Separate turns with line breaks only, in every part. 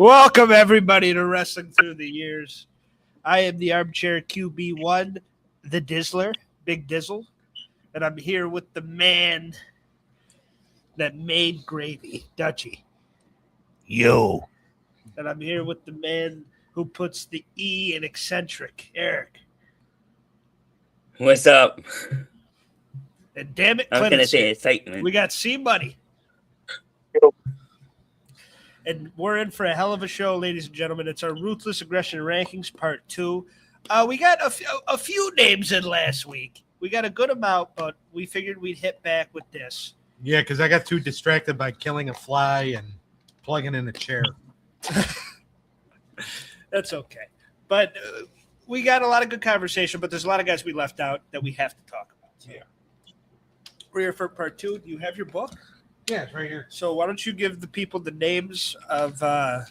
Welcome, everybody, to Wrestling Through the Years. I am the armchair QB1, the Dizzler, Big Dizzle, and I'm here with the man that made gravy, Dutchy.
Yo.
And I'm here with the man who puts the E in eccentric, Eric.
What's up?
And damn it,
I was going to
Clemens,
say excitement.
we got C-Money. And we're in for a hell of a show, ladies and gentlemen. It's our Ruthless Aggression Rankings Part 2. We got a few names in last week. We got a good amount, but we figured we'd hit back with this.
Yeah, because I got too distracted by killing a fly and plugging in a chair.
That's okay. But we got a lot of good conversation, but there's a lot of guys we left out that we have to talk about. So.
Yeah.
We're here for Part 2. Do you have your book?
Yeah, it's right here.
So why don't you give the people the names of
the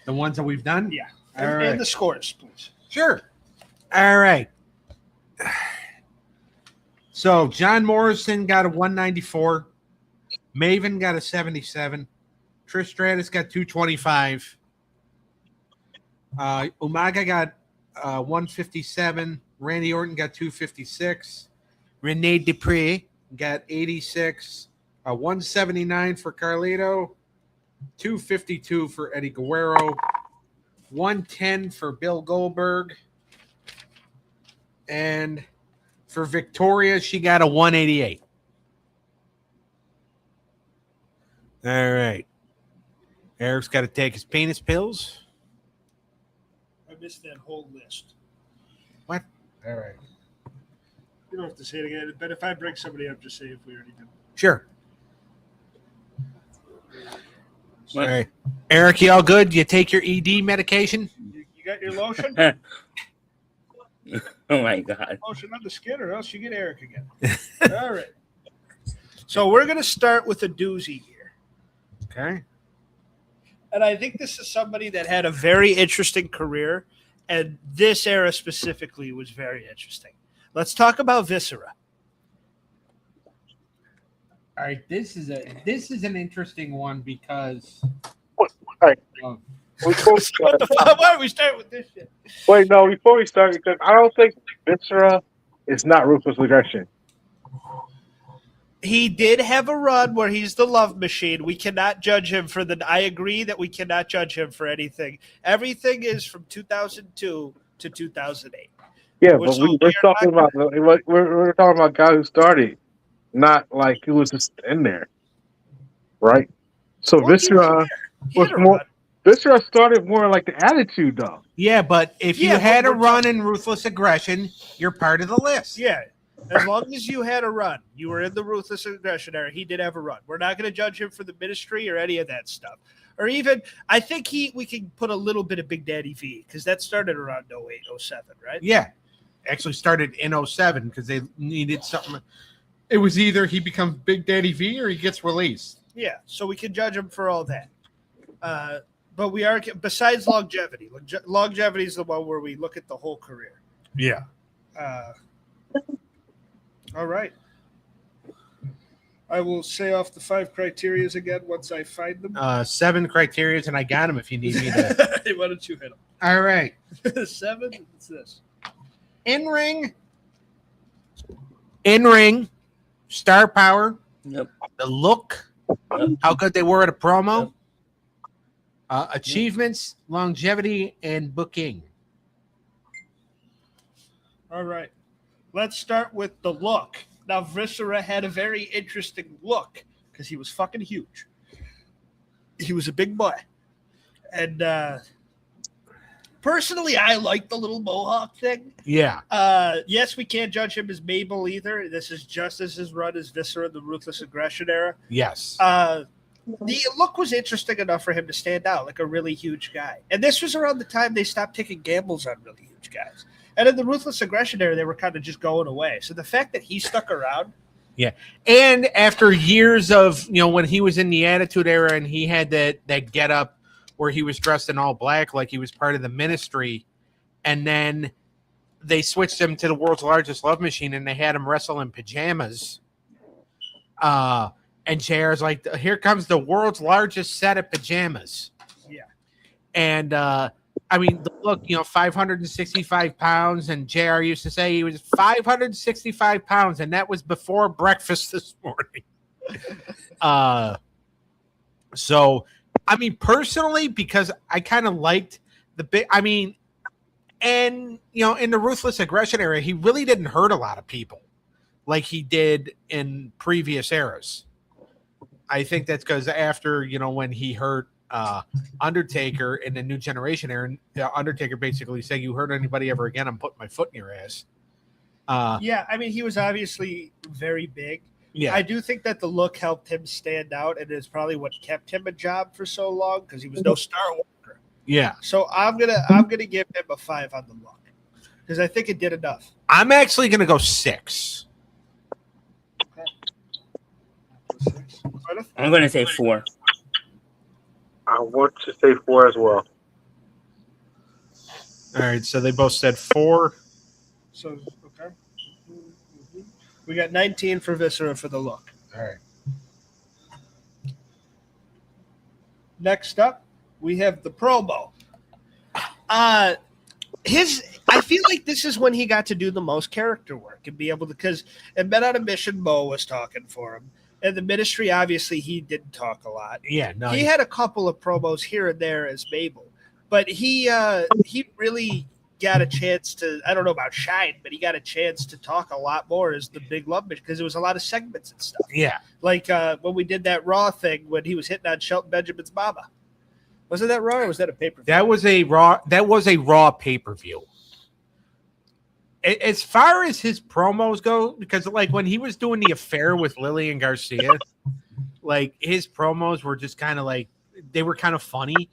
ones that we've done?
Yeah.
All
And the scores, please.
Sure. All right. So John Morrison got a 194. Maven got a 77. Trish Stratus got 225. Umaga got 157. Randy Orton got 256. Rene Dupree got 86. 179 for Carlito, 252 for Eddie Guerrero, 110 for Bill Goldberg, and for Victoria, she got a 188. All right. Eric's got to take his penis pills.
I missed that whole list.
What? All right.
You don't have to say it again, but if I bring somebody up, just say if we already did.
Sure.
What?
All right. Eric, you all good? You take your ED medication?
You got your lotion?
Oh, my God.
Lotion on the skin, or else you get Eric again. All right. So we're going to start with a doozy here.
Okay.
And I think this is somebody that had a very interesting career, and this era specifically was very interesting. Let's talk about Viscera.
All right, this is an interesting one because
Before we start,
Why don't we start with this shit?
wait, no, before we start, because I don't think Viscera is not ruthless aggression.
He did have a run where he's the love machine. We cannot judge him for the. I agree that we cannot judge him for anything. Everything is from 2002 to 2008.
Yeah,
We're
but
so-
we're talking about we're talking about a guy who started, not like he was just in there, right? So
Well, he was
Viscera
there. He had
was
a
more.
run.
Viscera started more like the attitude, though.
yeah, but if
Yeah,
you had
but
a
we're
run
talking-
in ruthless aggression, you're part of the list.
Yeah. As long as you had a run, you were in the Ruthless Aggression era. He did have a run. We're not going to judge him for the ministry or any of that stuff. Or even, I think we can put a little bit of Big Daddy V because that started around 08, 07, right?
Yeah, actually started in 07 because they needed something. It was either he becomes Big Daddy V or he gets released.
Yeah, so we can judge him for all that. But we are, besides longevity, longevity is the one where we look at the whole career.
Yeah.
All right. I will say off the 5 criterias again once I find them.
7 criterias, and I got them if you need me to.
Why don't you hit
All right.
them? 7? What's this?
In-ring, star power,
Yep.
the look, how good they were at a promo, achievements, longevity, and booking.
All right. Let's start with the look. Now, Viscera had a very interesting look because he was fucking huge. He was a big boy. And personally, I like the little mohawk thing.
Yeah.
Yes, we can't judge him as Mabel either. This is just as his run as Viscera, the Ruthless Aggression era.
Yes.
The look was interesting enough for him to stand out like a really huge guy. And this was around the time they stopped taking gambles on really huge guys. And in the Ruthless Aggression era, they were kind of just going away. So the fact that he stuck around.
Yeah. And after years of, when he was in the Attitude Era and he had that get up where he was dressed in all black like he was part of the ministry, and then they switched him to the world's largest love machine and they had him wrestle in pajamas. And JR's like, here comes the world's largest set of pajamas.
Yeah.
And I mean, look, 565 pounds, and JR used to say he was 565 pounds, and that was before breakfast this morning. So, I mean, personally, because I kind of liked the big, I mean, and, in the Ruthless Aggression era, he really didn't hurt a lot of people like he did in previous eras. I think that's because after, when he hurt Undertaker in the New Generation era, Undertaker basically said, "You hurt anybody ever again, I'm putting my foot in your ass."
Yeah, I mean, he was obviously very big.
Yeah,
I do think that the look helped him stand out, and is probably what kept him a job for so long because he was no star walker.
yeah.
So I'm gonna give him a 5 on the look because I think it did enough.
I'm actually gonna go 6.
I'm going to say 4.
I want to say 4 as well.
All right, so they both said 4.
So okay, we got 19 for Viscera for the look.
All right.
Next up, we have the promo. I feel like this is when he got to do the most character work and be able to, because in Men on a Mission, Mo was talking for him. And the Ministry, obviously, he didn't talk a lot.
Yeah, no.
He had a couple of promos here and there as Mabel, but he really got a chance to, I don't know about shine, but he got a chance to talk a lot more as the Big Love Mission because there was a lot of segments and stuff.
Yeah.
Like when we did that Raw thing when he was hitting on Shelton Benjamin's mama. Wasn't that Raw or was that a pay-per-view?
That was a Raw pay-per-view. As far as his promos go, because like when he was doing the affair with Lillian Garcia, like his promos were just kind of like, they were kind of funny.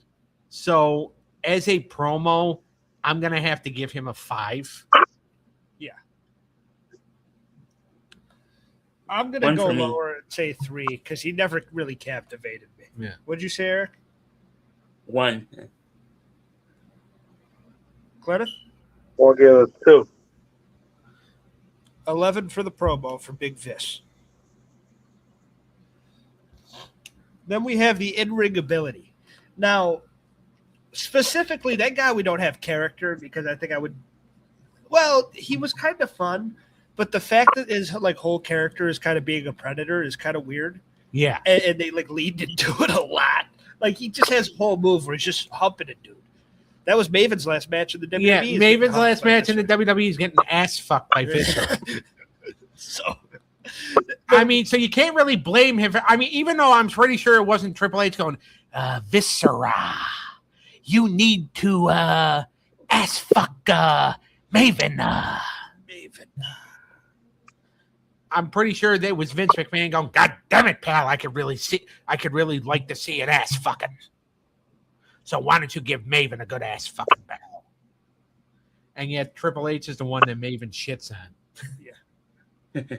So as a promo, I'm going to have to give him a 5.
Yeah. I'm going to go lower and say 3 because he never really captivated me.
Yeah.
What'd you say, Eric?
1.
Glennis?
I'll give it 2.
11 for the promo for Big Vis. Then we have the in-ring ability. Now, specifically, that guy we don't have character because I think I would. Well, he was kind of fun, but the fact that his like whole character is kind of being a predator is kind of weird.
Yeah,
and they like leaned into it a lot. Like he just has a whole move where he's just humping it, dude. That was Maven's last match in the WWE.
Yeah, Maven's last match in the WWE is getting ass fucked by Viscera.
So,
I mean, so you can't really blame him. I mean, even though I'm pretty sure it wasn't Triple H going, Viscera, you need to ass fuck Maven. I'm pretty sure that was Vince McMahon going, God damn it, pal, I could really like to see an ass fucking. So why don't you give Maven a good ass fucking battle? And yet Triple H is the one that Maven shits on.
Yeah.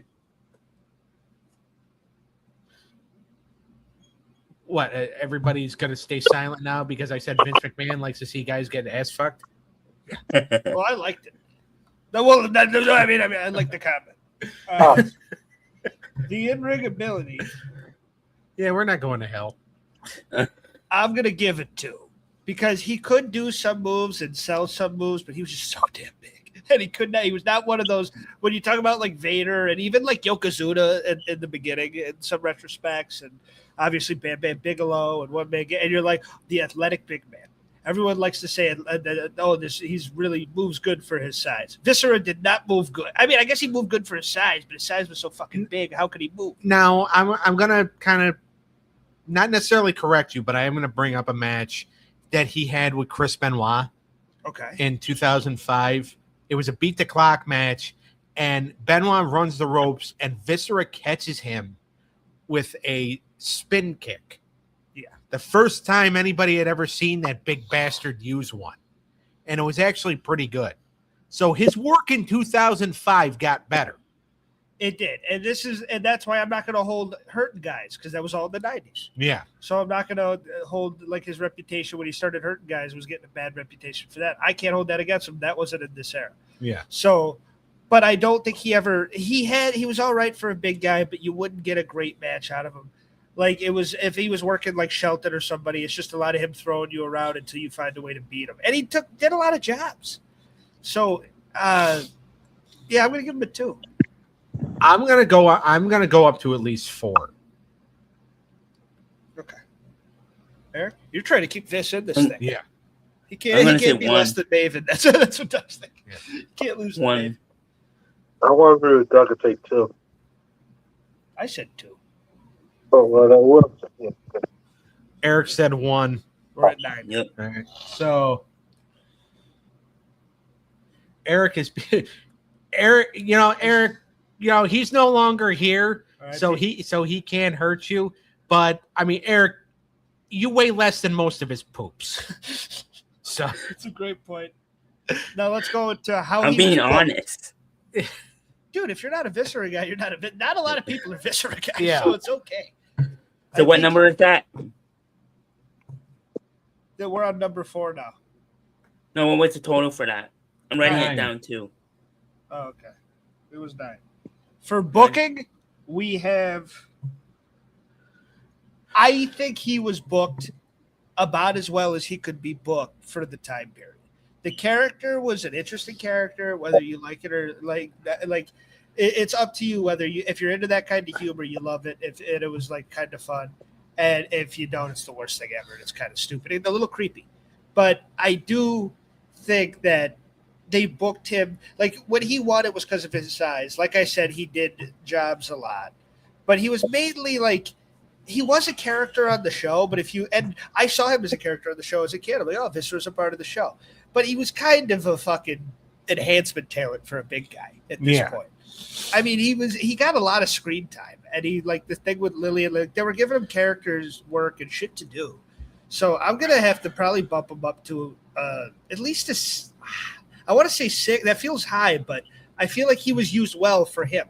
What? Everybody's going to stay silent now because I said Vince McMahon likes to see guys get ass fucked?
Well, I liked it. No, I mean, I like the comment. The in-ring ability.
Yeah, we're not going to hell.
I'm going to give it 2 because he could do some moves and sell some moves, but he was just so damn big. And he was not one of those, when you talk about like Vader and even like Yokozuna in the beginning in some retrospects, and obviously Bam Bam Bigelow and One Man, and you're like the athletic big man. Everyone likes to say, he's really moves good for his size. Viscera did not move good. I mean, I guess he moved good for his size, but his size was so fucking big. How could he move?
Now, I'm going to kind of not necessarily correct you, but I am going to bring up a match that he had with Chris Benoit.
Okay.
In 2005. It was a beat the clock match, and Benoit runs the ropes, and Viscera catches him with a spin kick.
Yeah.
The first time anybody had ever seen that big bastard use one. And it was actually pretty good. So his work in 2005 got better.
It did. And that's why I'm not going to hold hurting guys, because that was all in the 90s.
Yeah.
So I'm not going to hold like his reputation when he started hurting guys was getting a bad reputation for that. I can't hold that against him. That wasn't in this era.
Yeah.
So, but I don't think he was all right for a big guy, but you wouldn't get a great match out of him. Like it was if he was working like Shelton or somebody, it's just a lot of him throwing you around until you find a way to beat him. And he did a lot of jobs. So yeah, I'm gonna give him a 2.
I'm gonna go up to at least 4.
Okay. Eric, you're trying to keep Vish in this thing.
Yeah.
He can't be
1.
less than Maven. That's what I was thinking.
Yeah.
You can't lose to
1.
Maven.
I want to agree with Doug and take 2.
I said 2.
Oh, well, that was. Yeah.
Eric said 1.
We're at 9.
Yep.
All right. So Eric is Eric. He's no longer here,
All right,
so he can't hurt you. But I mean, Eric, you weigh less than most of his poops. So
That's a great point. Now let's go into how
I'm
he
being
was booked.
honest.
Dude, if you're not a viscera guy, you're not not a lot of people are viscera guys,
Yeah.
so it's okay.
So what number is that?
That we're on number 4 now.
No, what's the total for that? I'm writing
9.
it down too.
Oh, okay. It was 9. For booking, we have. I think he was booked about as well as he could be booked for the time period. The character was an interesting character, whether you like it or like that. Like, it's up to you whether if you're into that kind of humor, you love it. If it was like kind of fun, and if you don't, it's the worst thing ever. And it's kind of stupid and a little creepy. But I do think that they booked him like when he won it was because of his size. Like I said, he did jobs a lot, but he was mainly like he was a character on the show. But I saw him as a character on the show as a kid. I'm like, oh, Viscera's a part of the show, but he was kind of a fucking enhancement talent for a big guy at this point. I mean, he got a lot of screen time, and he like the thing with Lillian, like they were giving him characters work and shit to do. So I'm gonna have to probably bump him up to at least I want to say 6. That feels high, but I feel like he was used well for him.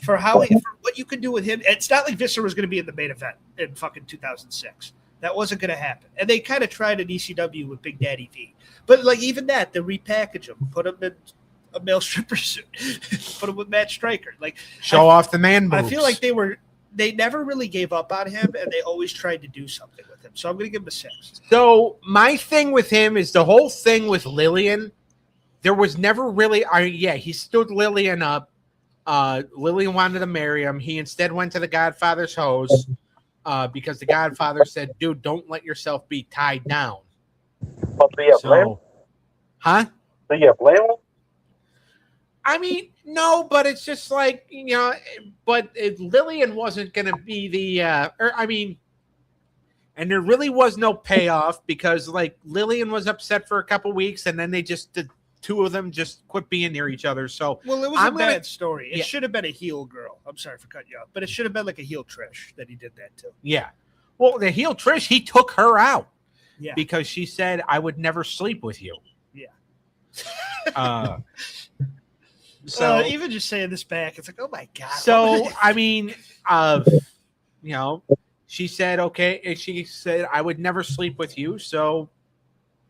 For what you could do with him. It's not like Viscera was going to be in the main event in fucking 2006. That wasn't going to happen. And they kind of tried an ECW with Big Daddy V. But like even that, they repackage him, put him in a male stripper suit, put him with Matt Stryker. Like
show off the man boobs.
I feel like they never really gave up on him, and they always tried to do something with him. So I'm going to give him a 6.
So my thing with him is the whole thing with Lillian. There was never really, he stood Lillian up. Lillian wanted to marry him. He instead went to the Godfather's house because the Godfather said, dude, don't let yourself be tied down.
But do you blame him?
Huh?
Do you blame him?
I mean, no, but it's just like, but Lillian wasn't going to be and there really was no payoff because like Lillian was upset for a couple weeks and then the 2 of them just quit being near each other. So
well, it was a bad story. It should have been a heel girl. I'm sorry for cutting you off, but it should have been like a heel Trish that he did that to.
Yeah. Well, the heel Trish, he took her out.
Yeah.
Because she said, I would never sleep with you.
Yeah.
So
even just saying this back, it's like, oh my God.
So, I mean, she said, okay. And she said, I would never sleep with you. So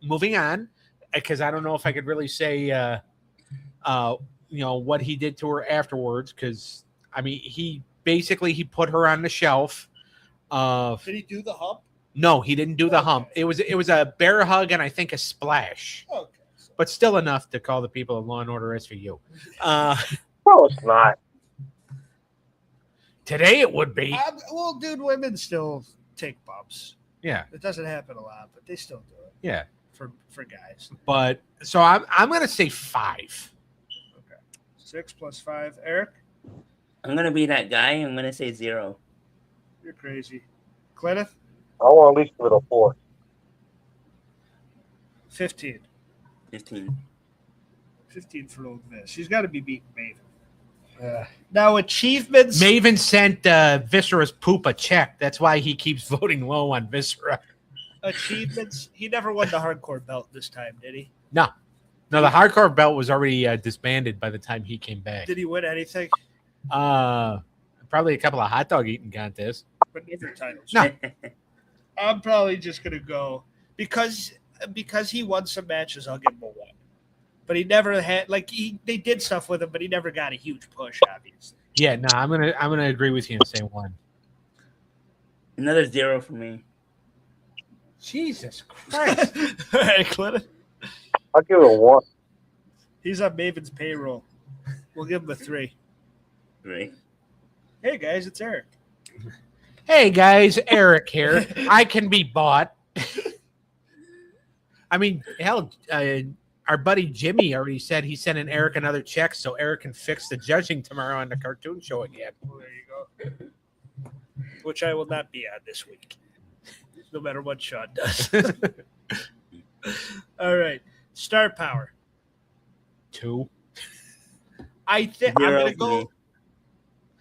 moving on, because I don't know if I could really say, what he did to her afterwards. Because, I mean, he put her on the shelf.
Did he do the hump?
No, he didn't do the hump. It was a bear hug and I think a splash.
Okay.
But still enough to call the people of Law and Order SVU.
No, it's not.
Today it would be.
Well, dude, women still take bumps.
Yeah.
It doesn't happen a lot, but they still do it.
Yeah.
For guys.
But so I'm gonna say 5.
Okay. 6 plus 5. Eric?
I'm gonna be that guy. I'm gonna say 0.
You're crazy. Gleneth?
I want at least give it a 4.
15.
15.
15 for old Vish. She's got to be beating Maven. Now, achievements.
Maven sent Viscera's poop a check. That's why he keeps voting low on Viscera.
Achievements. He never won the hardcore belt this time, did he?
No, the hardcore belt was already disbanded by the time he came back.
Did he win anything?
Probably a couple of hot dog eating contests.
But never titles.
No.
I'm probably just going to go because he won some matches, I'll give him a 1. But he never had they did stuff with him, but he never got a huge push, obviously.
Yeah, no, I'm gonna agree with you and say 1.
Another 0 for me.
Jesus Christ.
All right, Clinton.
I'll give it a 1.
He's on Maven's payroll. We'll give him a 3.
3.
Hey guys, it's Eric.
Hey guys, Eric here. I can be bought. I mean, hell, our buddy Jimmy already said he's sending Eric another check so Eric can fix the judging tomorrow on the cartoon show again.
Well, there you go. Which I will not be on this week, no matter what Sean does. All right, star power.
2.
I think I'm
0
gonna
for
go.
me.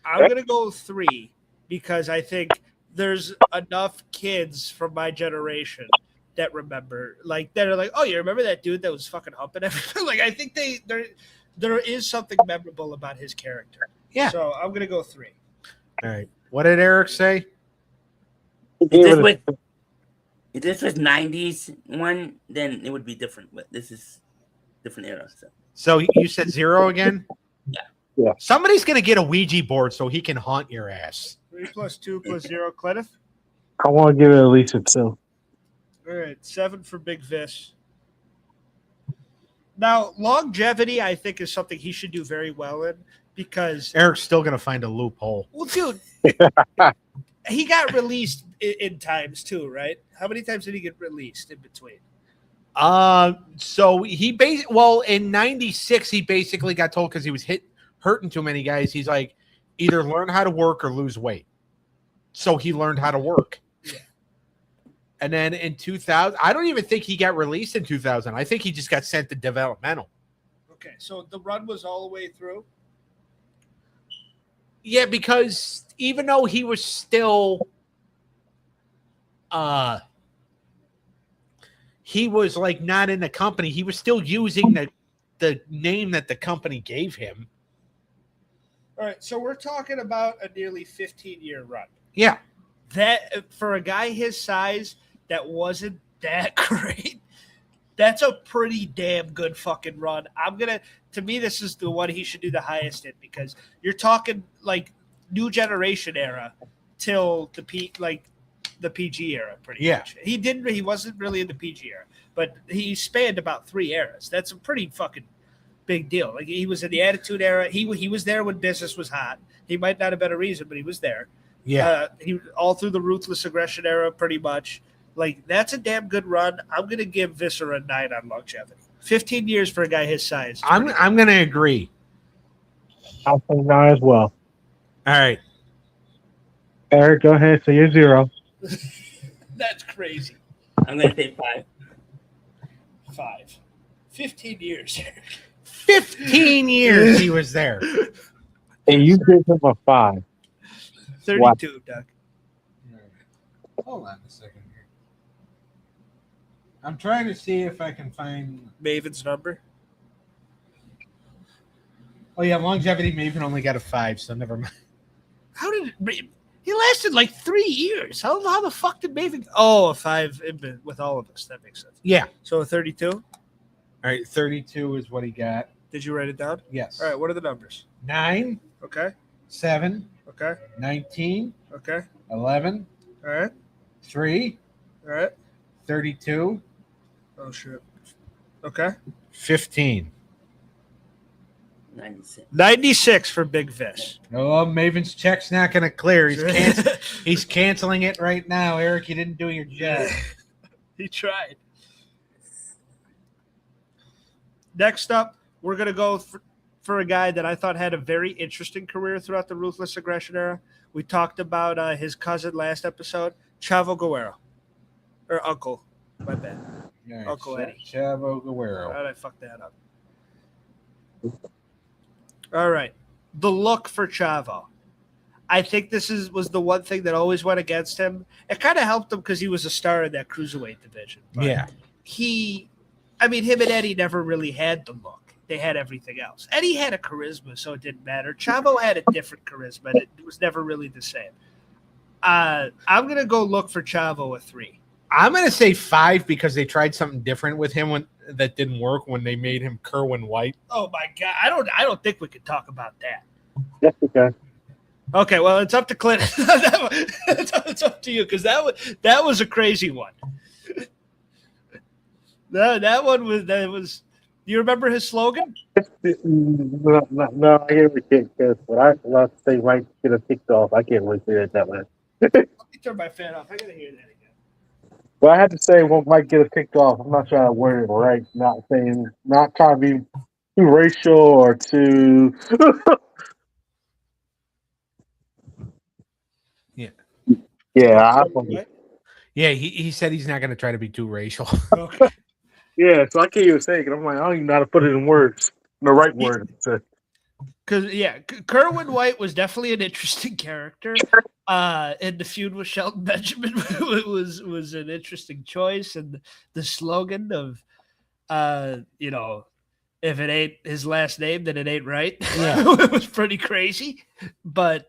I'm gonna go 3 because I think there's enough kids from my generation that remember, like, that are like, oh, you remember that dude that was fucking humping everything? Like, I think there is something memorable about his character.
Yeah.
So I'm gonna go 3.
All right. What did Eric say?
If this was 90s one, then it would be different. But this is different era.
So you said 0 again?
Yeah.
Yeah.
Somebody's going to get a Ouija board so he can haunt your ass.
3 + 2 + 0, Clenneth.
I want to give it at least a 2.
All right, 7 for Big Vis. Now, longevity, I think, is something he should do very well in because,
Eric's still going to find a loophole.
well, dude, he got released in times too, right? How many times did he get released in between?
So he in 96, he basically got told because he was hurting too many guys. He's like, either learn how to work or lose weight. So he learned how to work.
Yeah.
And then in 2000, I don't even think he got released in 2000. I think he just got sent to developmental.
Okay, so the run was all the way through.
Yeah, because even though he was still, he was like not in the company, he was still using the name that the company gave him.
All right, so we're talking about a nearly 15-year run.
Yeah.
That, for a guy his size, that wasn't that great. That's a pretty damn good fucking run. To me, this is the one he should do the highest in because you're talking like new generation era till the PG era, pretty much. He wasn't really in the PG era, but he spanned about 3 eras. That's a pretty fucking big deal. Like, he was in the Attitude Era. He was there when business was hot. He might not have been a reason, but he was there.
Yeah.
He all through the Ruthless Aggression era, pretty much. Like, that's a damn good run. I'm gonna give Viscera a 9 on longevity. 15 years for a guy his size.
I'm gonna agree.
I'll say 9 as well.
All right.
Eric, go ahead. Say your 0.
That's crazy.
I'm going to say 5.
5. 15 years.
15 years he was there.
And you give him a 5.
32,
Wow.
Doug.
Hold on a second here. I'm trying to see if I can find.
Maven's number.
Oh yeah, longevity Maven only got a 5, so never mind.
How did he lasted like 3 years? How the fuck did Maven? Oh, a 5 with all of us. That makes sense.
Yeah.
So a 32.
All right, 32 is what he got.
Did you write it down?
Yes.
All right. What are the numbers?
9,
Okay.
7,
Okay.
19,
Okay.
11,
All right.
3,
All right.
32,
Oh shit. Okay.
15.
96.
96 for Big Vis.
Oh, Maven's check's not going to clear. He's canceling it right now. Eric, you didn't do your job.
He tried. Next up, we're going to go for a guy that I thought had a very interesting career throughout the Ruthless Aggression era. We talked about his cousin last episode, Chavo Guerrero. Or Uncle. My bad.
All right,
Uncle Eddie.
Chavo Guerrero.
How did I fuck that up? All right. The look for Chavo. I think this was the one thing that always went against him. It kind of helped him because he was a star in that cruiserweight division. But
Yeah.
him and Eddie never really had the look. They had everything else. Eddie had a charisma, so it didn't matter. Chavo had a different charisma. And it was never really the same. I'm going to go look for Chavo a 3.
I'm going to say 5 because they tried something different with him that didn't work when they made him Kerwin White.
Oh, my God. I don't think we could talk about that.
Yes, okay.
Okay, well, it's up to Clinton. It's up to you because that was a crazy one. That one was. Do you remember his slogan?
No, I hear what you said, but I love to say Mike should have kicked off. I can't wait to hear that one.
Let me turn my fan off. I gotta hear that again.
But I had to say, won't Mike get it kicked off? I'm not trying to word it right. Not trying to be too racial or too.
Yeah.
Yeah,
Yeah, he said he's not going to try to be too racial.
Okay.
yeah. So I can't even say it. I'm like, I don't even know how to put it in words, the right word. So,
Because Kerwin White was definitely an interesting character. And the feud with Shelton Benjamin was an interesting choice, and the slogan of, if it ain't his last name, then it ain't right.
Yeah.
It was pretty crazy, but.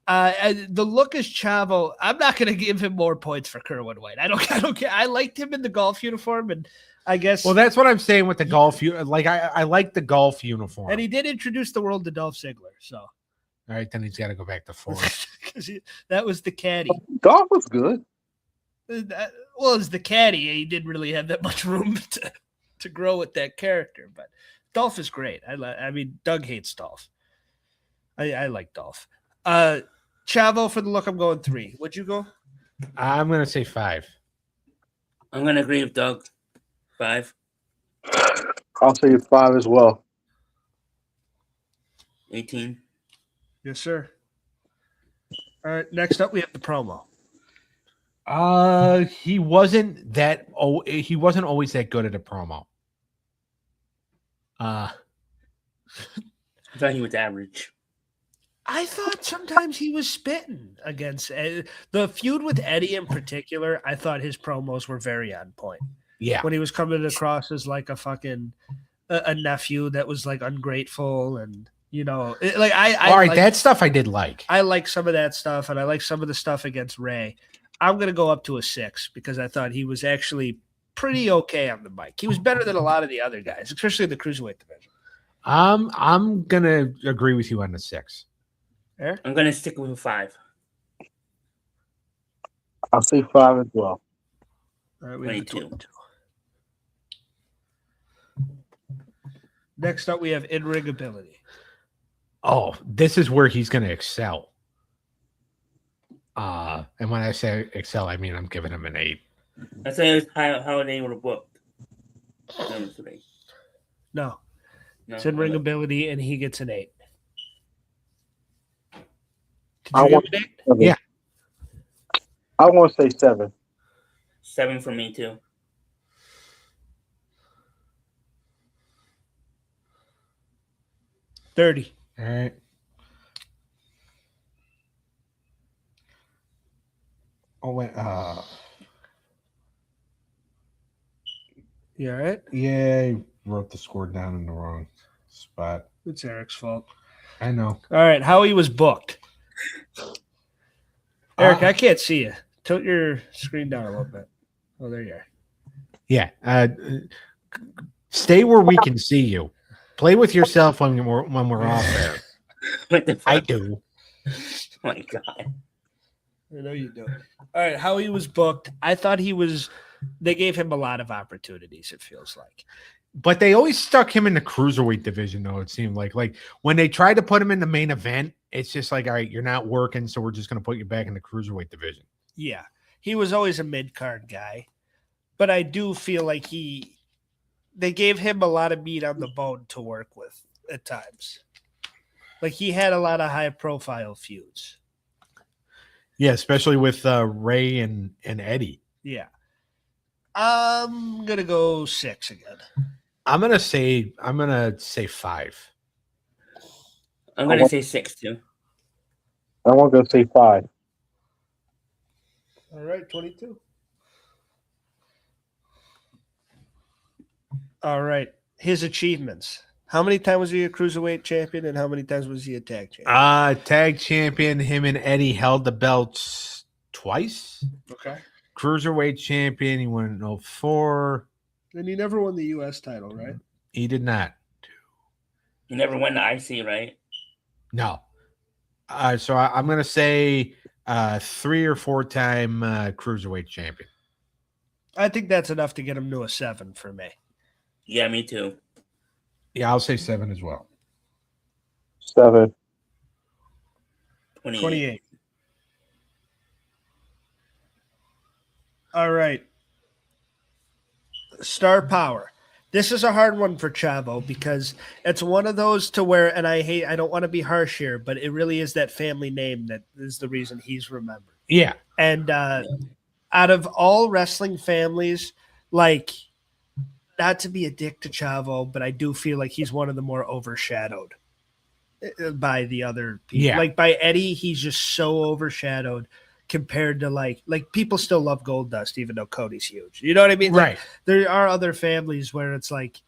The look is Chavo. I'm not going to give him more points for Kerwin White. I don't care. I liked him in the golf uniform, and I guess.
Well, that's what I'm saying with the golf. Like I like the golf uniform,
and he did introduce the world to Dolph Ziggler. So,
all right, then he's got to go back to 4.
because that was the caddy.
golf was good.
As the caddy, he didn't really have that much room to grow with that character. But Dolph is great. I mean, Doug hates Dolph. I like Dolph. Chavo, for the look, I'm going 3. Would you go?
I'm going to say 5.
I'm going to agree with Doug. 5.
I'll say 5 as well.
18.
Yes, sir. All right. Next up, we have the promo.
He wasn't always that good at a promo.
I thought he was average.
I thought sometimes he was spitting against the feud with Eddie in particular. I thought his promos were very on point.
Yeah.
When he was coming across as like a fucking a nephew that was like ungrateful and all right,
that stuff I did like.
I like some of that stuff, and I like some of the stuff against Ray. I'm gonna go up to a 6 because I thought he was actually pretty okay on the mic. He was better than a lot of the other guys, especially in the cruiserweight division.
I'm gonna agree with you on the 6.
Eric?
I'm going to stick with a 5.
I'll say 5 as well.
All right, we have
22.
Next up, we have in-ring ability.
Oh, this is where he's going to excel. And when I say excel, I mean I'm giving him an 8.
That's how they would have booked.
No. It's in-ring ability, and he gets an 8. Did you give an 8?
Yeah.
I want to say 7.
7 for me, too.
$30.
All right. Oh, wait.
You all right?
Yeah, I wrote the score down in the wrong spot.
It's Eric's fault.
I know.
All right, how he was booked. Eric, I can't see you. Tilt your screen down a little bit. Oh, there you are.
Yeah. Stay where we can see you. Play with yourself when we're off there.
What the fuck?
I do.
Oh my God.
I know you do. All right, how he was booked. I thought they gave him a lot of opportunities, it feels like.
But they always stuck him in the cruiserweight division, though, it seemed like. Like, when they tried to put him in the main event, it's just like, all right, you're not working, so we're just going to put you back in the cruiserweight division.
Yeah, he was always a mid-card guy. But I do feel like they gave him a lot of meat on the bone to work with at times. Like, he had a lot of high-profile feuds.
Yeah, especially with Ray and Eddie.
Yeah. I'm going to go 6 again.
I'm gonna say 5.
I'm going to say 6, too.
I want to go say 5.
All right, 22. All right. His achievements. How many times was he a cruiserweight champion, and how many times was he a tag champion?
Tag champion. Him and Eddie held the belts twice.
Okay.
Cruiserweight champion. He won in 04.
And he never won the U.S. title, right?
He did not.
You never won the IC, right?
No. So I'm going to say 3 or 4 time cruiserweight champion.
I think that's enough to get him to a 7 for me.
Yeah, me too.
Yeah, I'll say 7 as well.
7.
28. All right. Star power. This is a hard one for Chavo because it's one of those to where, and I don't want to be harsh here, but it really is that family name that is the reason he's remembered.
Yeah.
And out of all wrestling families, like, not to be a dick to Chavo, but I do feel like he's one of the more overshadowed by the other people.
Yeah.
Like by Eddie, he's just so overshadowed compared to like people still love Goldust, even though Cody's huge. You know what I mean?
Right.
Like, there are other families where it's like,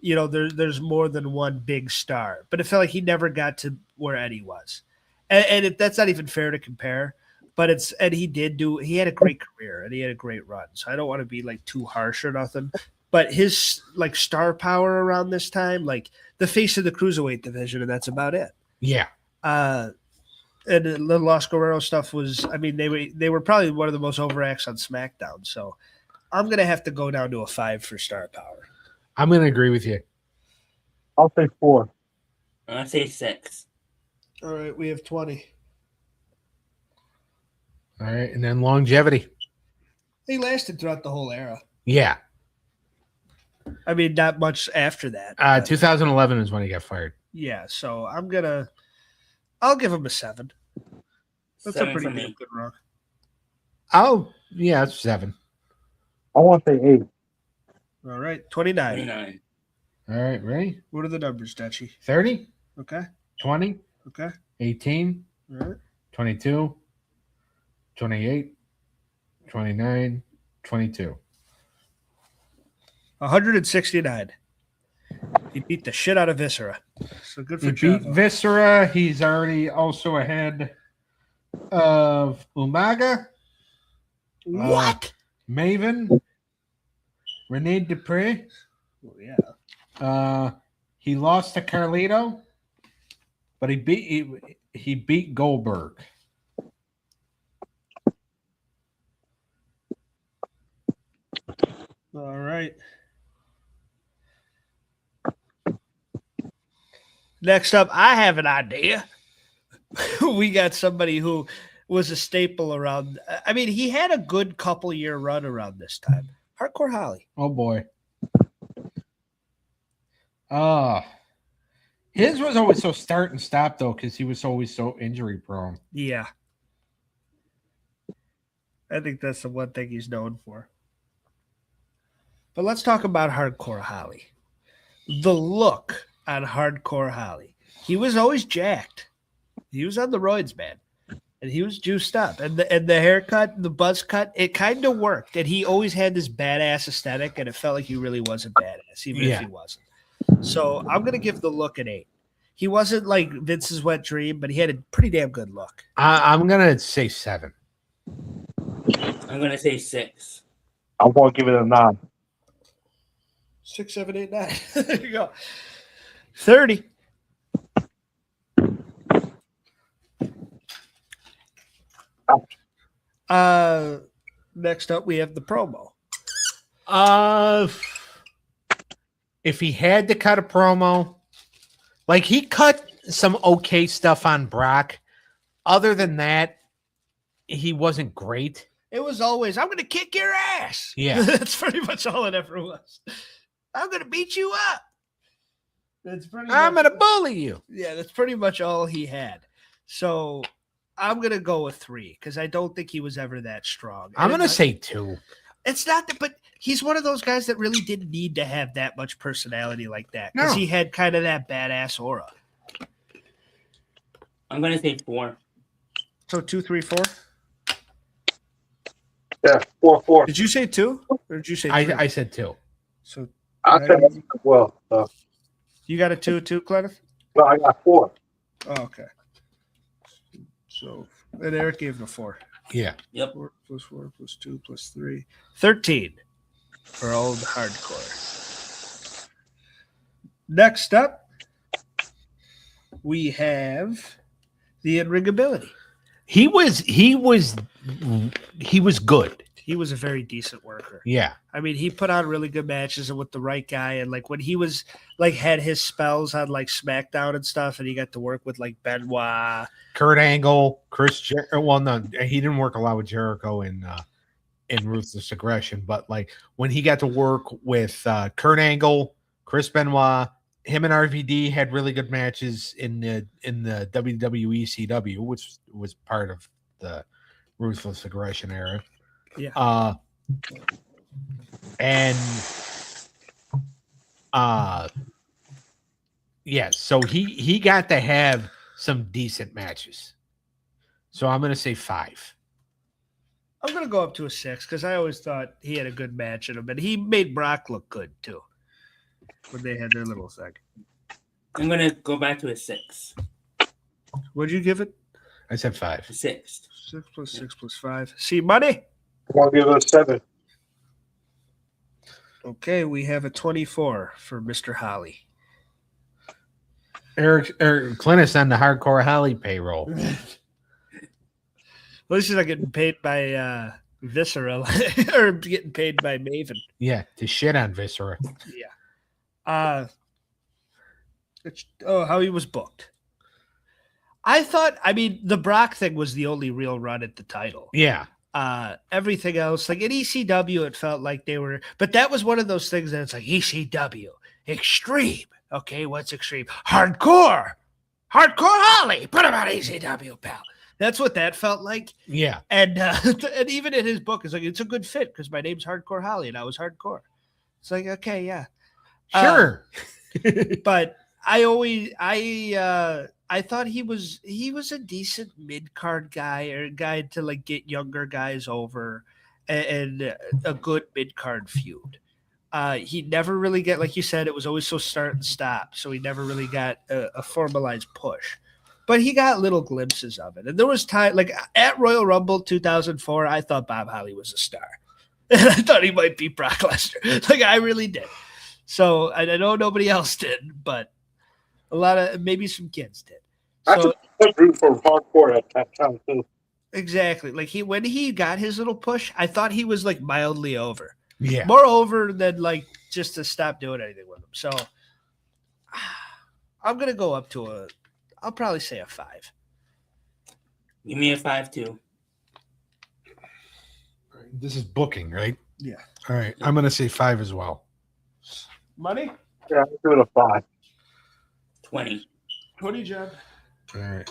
you know, there's more than one big star, but it felt like he never got to where Eddie was. And that's not even fair to compare, but he had a great career and he had a great run. So I don't want to be like too harsh or nothing, but his like star power around this time, like the face of the cruiserweight division, and that's about it.
Yeah.
And the Los Guerrero stuff was, I mean, they were probably one of the most overacts on SmackDown. So I'm going to have to go down to a 5 for star power.
I'm going to agree with you.
I'll say 4.
I'll say 6.
All right, we have 20.
All right. And then longevity.
He lasted throughout the whole era.
Yeah.
I mean, not much after that.
2011 is when he got fired.
Yeah, so I'll give him a 7. That's
7
a pretty
for me.
damn good run.
Yeah, it's 7.
I want to say 8.
All right, 29.
29.
All right. Ready?
What are the numbers, Dutchie?
30,
Okay,
20,
okay.
18,
All right.
22, 28, 29, 22.
169. He beat the shit out of Viscera. So good for
He beat
Chavo.
Viscera. He's already also ahead of Umaga,
What?
Maven, Rene Dupree.
Oh, yeah.
He lost to Carlito, but he beat Goldberg.
All right. Next up, I have an idea. We got somebody who was a staple around. I mean, he had a good couple year run around this time. Hardcore Holly.
Oh boy. His was always so start and stop though, because he was always so injury prone.
Yeah. I think that's the one thing he's known for. But let's talk about Hardcore Holly. The look on Hardcore Holly. He was always jacked. He was on the roids, man. And he was juiced up. And the haircut, the buzz cut, it kind of worked. And he always had this badass aesthetic, and it felt like he really was a badass, even if he wasn't. So I'm going to give the look an 8. He wasn't like Vince's wet dream, but he had a pretty damn good look.
I'm going to say 7.
I'm going to say 6.
I want to give it a 9.
6, 7, 8, 9. There you go. 30. Next up, we have the promo.
If he had to cut a promo, like he cut some okay stuff on Brock. Other than that, he wasn't great.
It was always, I'm going to kick your ass.
Yeah.
That's pretty much all it ever was. I'm going to beat you up. That's pretty
I'm
much,
going to bully you.
yeah, that's pretty much all he had. So I'm going to go with 3 because I don't think he was ever that strong.
I'm
And
going to say 2.
it's not that, but he's one of those guys that really didn't need to have that much personality like that because
No.
he had kind of that badass aura.
I'm going to say 4.
So 2, 3, 4.
Yeah, 4.
Did you say 2 or did you say 3?
I said 2.
So
I said that as well. So.
you got a 2 too, Clenneth?
No, I got 4.
Oh, okay. So, and Eric gave him a 4.
Yeah.
Yep.
4 plus 4 plus 2 plus 3. 13 for old hardcore. Next up, we have The in-ring ability.
He was good.
He was a very decent worker.
Yeah.
I mean, he put on really good matches and with the right guy. And like when he was like had his spells on like SmackDown and stuff, and he got to work with like Benoit,
Kurt Angle, well, no, he didn't work a lot with Jericho in Ruthless Aggression, but like when he got to work with Kurt Angle, Chris Benoit, him and RVD had really good matches in the WWE CW, which was part of the Ruthless Aggression era.
Yeah.
So he got to have some decent matches. So I'm gonna say 5.
I'm gonna go up to a 6 because I always thought he had a good match in him, and he made Brock look good too when they had their little thing.
I'm gonna go back to a 6.
What'd you give it?
I said 5.
6.
6 plus 6 plus 5. See money.
I'll give it a 7.
Okay, we have a 24 for Mr. Holly.
Eric Clintus on the Hardcore Holly payroll.
At least he's not getting paid by Viscera or getting paid by Maven.
Yeah, to shit on Viscera.
Yeah. How he was booked. I thought, the Brock thing was the only real run at the title.
Yeah.
Everything else, like in ECW, it felt like they were, but that was one of those things that it's like ECW, extreme. Okay, what's extreme? Hardcore Holly. Put him on ECW, pal. That's what that felt like.
Yeah.
And and even in his book, it's like, it's a good fit because my name's Hardcore Holly and I was hardcore. It's like, okay, yeah.
Sure.
But I thought he was a decent mid-card guy or a guy to like get younger guys over and a good mid-card feud. He never really got, like you said, it was always so start and stop. So he never really got a formalized push, but he got little glimpses of it. And there was time like at Royal Rumble 2004, I thought Bob Holly was a star. And I thought he might beat Brock Lesnar. Like I really did. So I know nobody else did, but a lot of maybe some kids did. So
I root for hardcore at that time too.
exactly, like when he got his little push, I thought he was like mildly over,
Yeah.
more over than like just to stop doing anything with him. So I'm gonna go up to I'll probably say a 5.
Give me a 5 too.
This is booking, right?
Yeah.
All right. I'm going to say 5 as well.
Money?
Yeah, I'll give it a 5.
20.
20, John.
All right.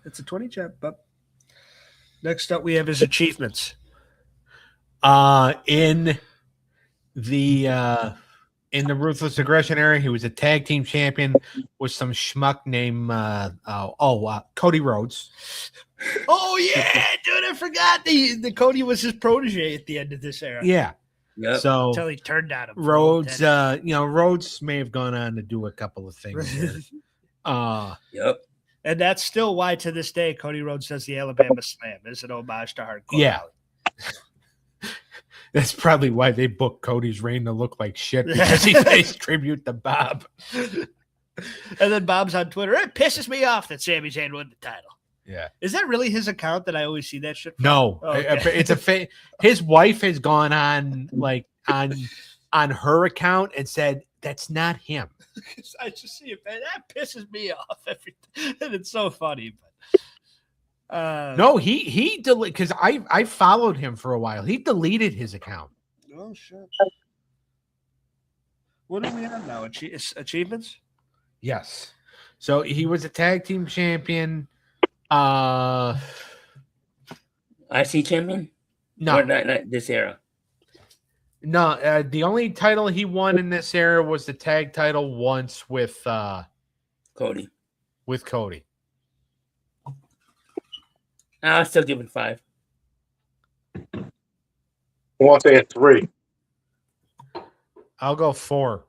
It's a 20, John. But next up, we have his achievements.
In the Ruthless Aggression era, he was a tag team champion with some schmuck named Cody Rhodes.
Oh yeah, dude! I forgot the Cody was his protege at the end of this era.
Yeah.
Yep.
So
Until he turned on him.
Rhodes, Rhodes may have gone on to do a couple of things. There.
Yep.
And that's still why to this day Cody Rhodes does the Alabama Slam as an homage to Hardcore.
Yeah.
Holly.
That's probably why they booked Cody's reign to look like shit because he pays tribute to Bob.
And then Bob's on Twitter. It pisses me off that Sami Zayn won the title.
Yeah.
Is that really his account that I always see that shit from?
No,
Oh, okay.
it's a his wife has gone on like on her account and said that's not him.
I just see it, man. That pisses me off everything. And it's so funny. But
No, he deleted because I followed him for a while. He deleted his account.
oh shit. What do we have now? Achievements?
Yes. So he was a tag team champion.
IC champion?
No,
Or not this era.
no. The only title he won in this era was the tag title once with
Cody.
Cody.
I'll still give it 5.
I want to say a 3.
I'll go 4.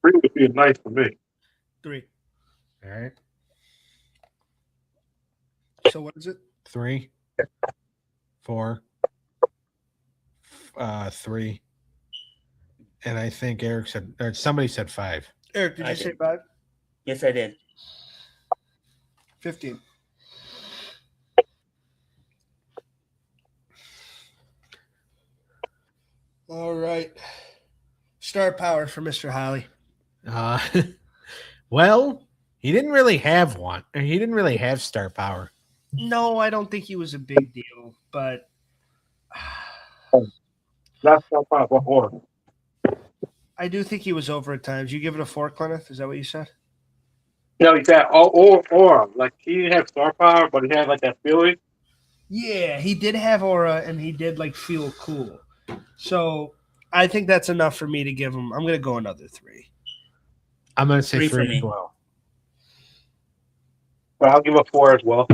3 would be nice for me.
3.
All right.
So what is it?
3, 4, 3. And I think Eric said, or somebody said 5.
Eric, did
I
you say
did.
5?
Yes, I did.
15. All right. Star power for Mr. Holly.
Uh, well, he didn't really have one. Or he didn't really have star power.
No, I don't think he was a big deal, but
That's not part of order.
I do think he was over at times. You give it a 4, Clenneth? Is that what you said?
No, he said or like he didn't have star power, but he had like that feeling.
Yeah, he did have aura, and he did like feel cool. So I think that's enough for me to give him. I'm going to go another 3.
I'm going to say
3
3
for me.
as well.
But I'll give a 4 as well.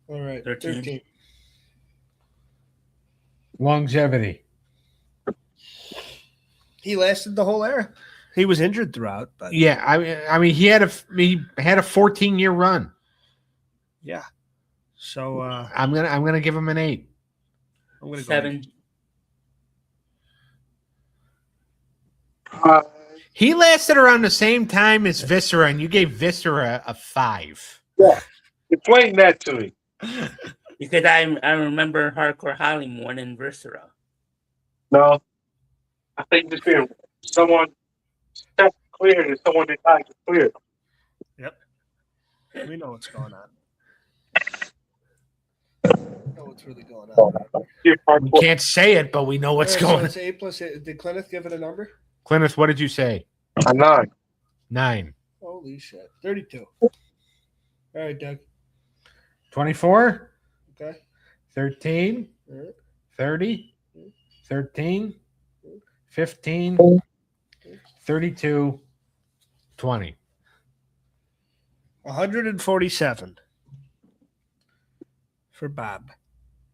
All right,
13.
13.
Longevity.
He lasted the whole era. He was injured throughout, but
Yeah, I mean, he had a 14-year run.
yeah. So
I'm gonna give him an 8.
I'm going to go
7.
He lasted around the same time as Viscera, and you gave Viscera a 5.
Yeah, explain that to me.
Because I remember Hardcore Holly more than Viscera.
No, I think just being someone step clear and someone that like clear.
We know what's going on. We know what's really going on.
We can't say it, but we know what's
All
going
right,
on.
so it's 8 plus 8. Did Clenneth give it a number?
Clemens, what did you say?
A 9.
9.
Holy shit. 32. All right, Doug.
24,
Okay.
13,
All right.
30, 13, 15, 32, 20.
147 for Bob.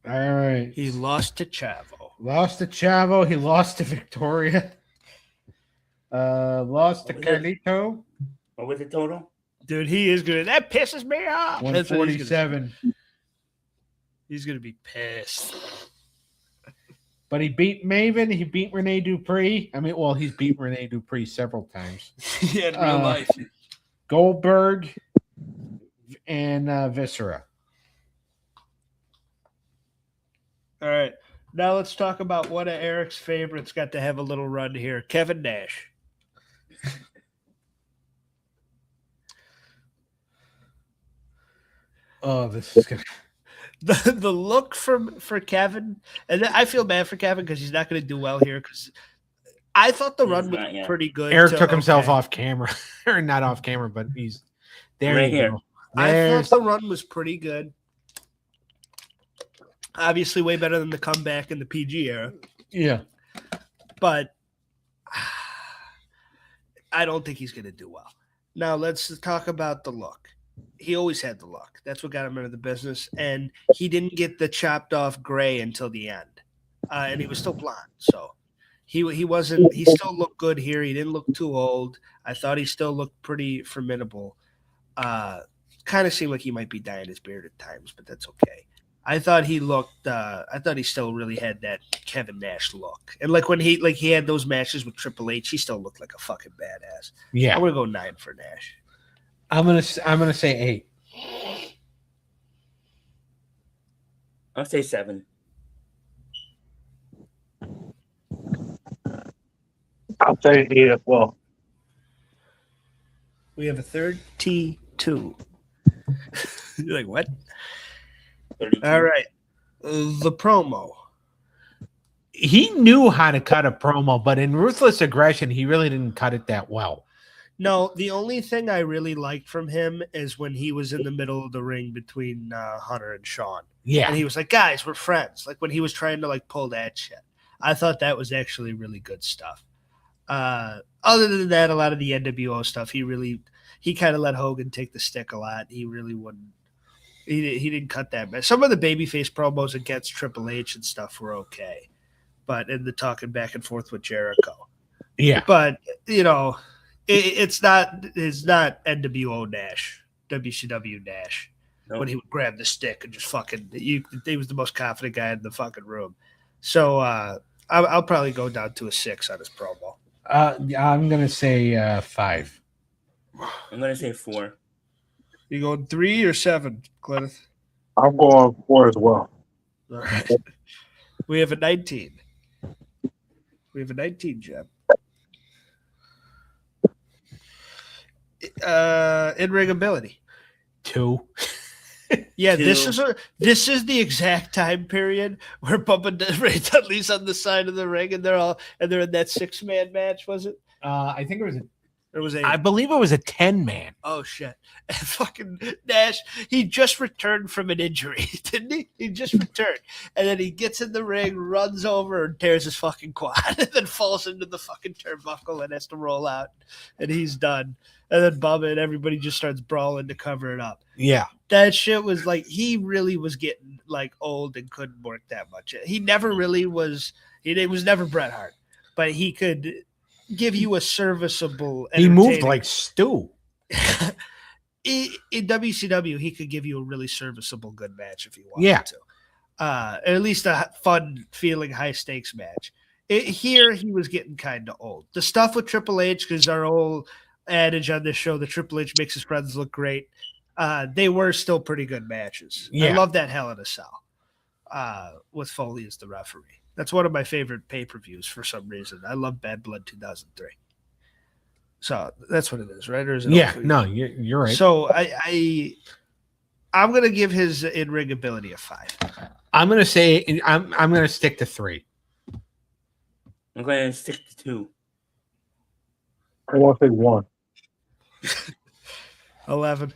All right.
He lost to Chavo.
Lost to Chavo. He lost to Victoria. Lost to
What was it?
Carlito.
What was the total?
Dude, he is good. That pisses me off. That's what he's gonna-
147.
He's going to be pissed.
But he beat Maven. He beat Rene Dupree. I mean, well, he's beat Rene Dupree several times.
Yeah, in real life.
Goldberg and Viscera.
All right. Now let's talk about one of Eric's favorites got to have a little run here. Kevin Nash.
Oh, this is gonna.
The look for Kevin, and I feel bad for Kevin because he's not going to do well here because I thought the run was
not, yeah.
pretty good.
Eric
to-
took himself
okay.
off camera, or not off camera, but he's there.
Right
you
here.
go.
I
There's-
thought the run was pretty good. Obviously, way better than the comeback in the PG era,
yeah.
but I don't think he's going to do well. Now, let's talk about the look. He always had the look. That's what got him into the business, and he didn't get the chopped off gray until the end, and he was still blonde. So he wasn't. He still looked good here. He didn't look too old. I thought he still looked pretty formidable. Kind of seemed like he might be dyeing his beard at times, but that's okay. I thought he looked. I thought he still really had that Kevin Nash look, and like when he had those matches with Triple H, he still looked like a fucking badass.
Yeah.
I'm gonna go 9 for Nash.
I'm gonna say 8.
I'll say 7.
I'll say 8 as well.
We have a 32. You're like, what?
32.
All right. The promo.
He knew how to cut a promo, but in Ruthless Aggression, he really didn't cut it that well.
No, the only thing I really liked from him is when he was in the middle of the ring between Hunter and Sean.
Yeah.
And he was like, guys, we're friends. Like when he was trying to like pull that shit. I thought that was actually really good stuff. Other than that, a lot of the NWO stuff, he kind of let Hogan take the stick a lot. He really wouldn't. He didn't cut that bad. Some of the babyface promos against Triple H and stuff were okay, but in the talking back and forth with Jericho.
Yeah.
But it's not NWO Nash, WCW Nash.
Nope.
When he would grab the stick and just fucking he was the most confident guy in the fucking room. So I'll probably go down to a 6 on his promo.
I'm gonna say 5.
I'm gonna say 4.
You going 3 or 7, Glennis?
I'm going 4 as well.
All right. We have a 19. We have a 19, Jeb. In-ring ability.
2.
Yeah,
2.
this is the exact time period where Bubba Ray Dudley's on the side of the ring and they're in that 6-man match, was it?
I think
Or was it?
I believe it was a 10-man.
Oh shit! And fucking Nash, he just returned from an injury, didn't he? He just returned, and then he gets in the ring, runs over, and tears his fucking quad, and then falls into the fucking turnbuckle and has to roll out, and he's done. And then Bubba and everybody just starts brawling to cover it up.
Yeah.
That shit was like he really was getting like old and couldn't work that much. He never really was. It was never Bret Hart, but he could give you a serviceable.
He moved like Stu.
In WCW, he could give you a really serviceable good match if he wanted
Yeah.
to. At least a fun feeling, high stakes match. Here, he was getting kind of old. The stuff with Triple H, because our old adage on this show, that Triple H makes his friends look great. They were still pretty good matches.
Yeah.
I love that Hell in a Cell with Foley as the referee. That's one of my favorite pay-per-views for some reason. I love Bad Blood 2003. So that's what it is, right? Or is it?
Yeah, no, you're right.
So I'm gonna give his in-ring ability a 5.
I'm gonna say I'm gonna stick to 3.
I'm going to stick to 2.
I want to say 1.
11.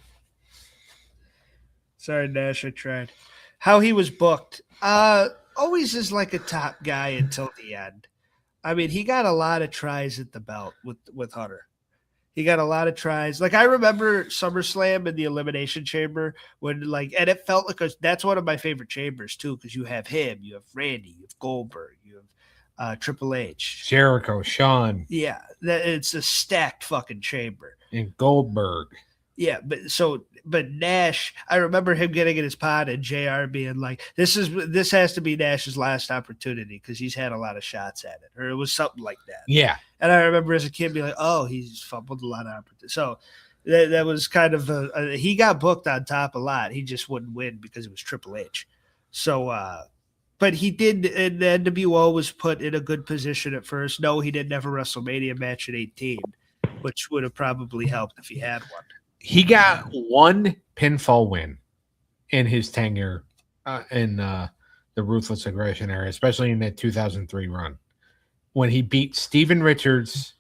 Sorry, Nash, I tried. How he was booked. Always is like a top guy until the end. I mean, he got a lot of tries at the belt with Hunter. He got a lot of tries. Like I remember SummerSlam in the Elimination Chamber when and it felt like that's one of my favorite chambers too, because you have him, you have Randy, you have Goldberg, you have Triple H,
Jericho, Shawn.
Yeah, it's a stacked fucking chamber.
And Goldberg.
Yeah, but Nash, I remember him getting in his pod and JR being like, this has to be Nash's last opportunity because he's had a lot of shots at it. Or it was something like that.
Yeah.
And I remember as a kid being like, oh, he's fumbled a lot of opportunities. So that was kind of he got booked on top a lot. He just wouldn't win because it was Triple H. So but he did, and the NWO was put in a good position at first. No, he didn't have a WrestleMania match at 18, which would have probably helped if he had one.
He got one pinfall win in his tenure in the Ruthless Aggression era, especially in that 2003 run, when he beat Steven Richards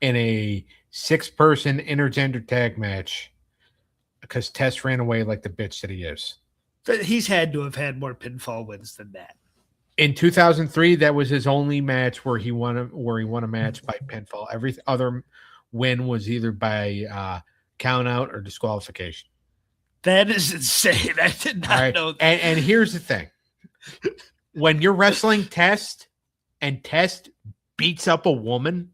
in a 6-person intergender tag match because Test ran away like the bitch that he is.
But he's had to have had more pinfall wins than that.
In 2003, that was his only match where he won a match by pinfall. Every other win was either by count out or disqualification.
That is insane. I did not know that.
And here's the thing. When you're wrestling Test and Test beats up a woman,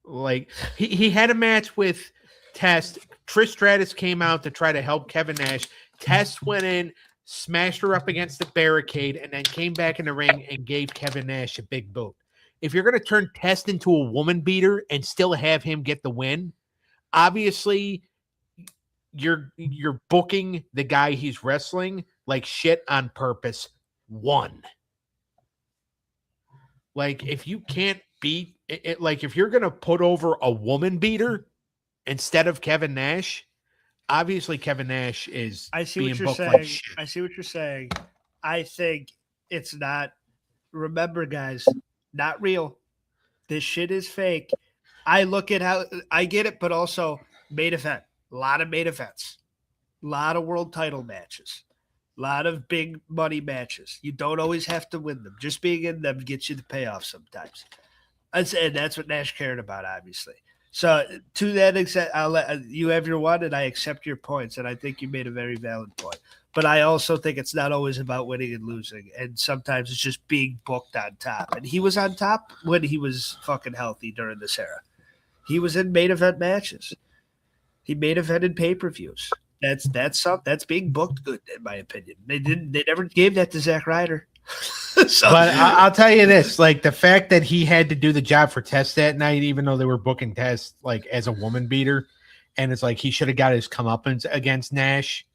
like he had a match with Test. Trish Stratus came out to try to help Kevin Nash. Test went in, smashed her up against the barricade, and then came back in the ring and gave Kevin Nash a big boot. If you're going to turn Test into a woman beater and still have him get the win, obviously you're booking the guy he's wrestling like shit on purpose. 1. Like if you can't beat it, like if you're going to put over a woman beater instead of Kevin Nash, obviously Kevin Nash is being booked like shit.
I see what you're saying. I think it's not. Remember, guys, not real. This shit is fake. I look at how I get it, but also main event. A lot of main events. A lot of world title matches. A lot of big money matches. You don't always have to win them. Just being in them gets you the payoff sometimes. And that's what Nash cared about, obviously. So to that extent, I'll let you have your one, and I accept your points, and I think you made a very valid point. But I also think it's not always about winning and losing, and sometimes it's just being booked on top. And he was on top when he was fucking healthy during this era. He was in main event matches. He main evented pay-per-views. That's being booked good, in my opinion. They never gave that to Zack Ryder. So,
But I'll tell you this: like the fact that he had to do the job for Test that night, even though they were booking Test like as a woman beater, and it's like he should have got his comeuppance against Nash,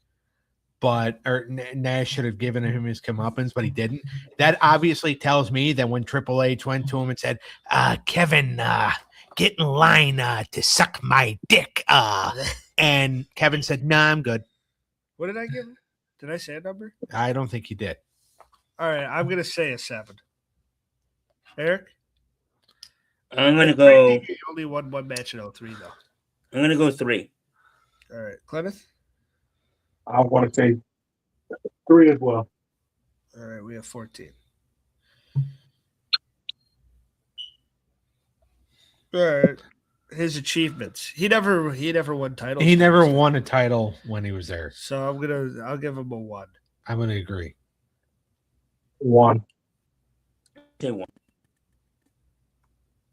Nash should have given him his comeuppance, but he didn't. That obviously tells me that when Triple H went to him and said, "Kevin, get in line to suck my dick," and Kevin said, "Nah, I'm good."
what did I give him? Did I say a number?
I don't think he did.
All right, I'm gonna say a 7. Eric,
I'm gonna go.
he only won one match in 03, though.
I'm gonna go 3.
All right, Clemens.
I want to say 3 as well.
All right, we have 14. All right, his achievements. He never won titles.
He never won a title when he was there.
So I'll give him a 1.
I'm gonna agree.
1.
Say 1.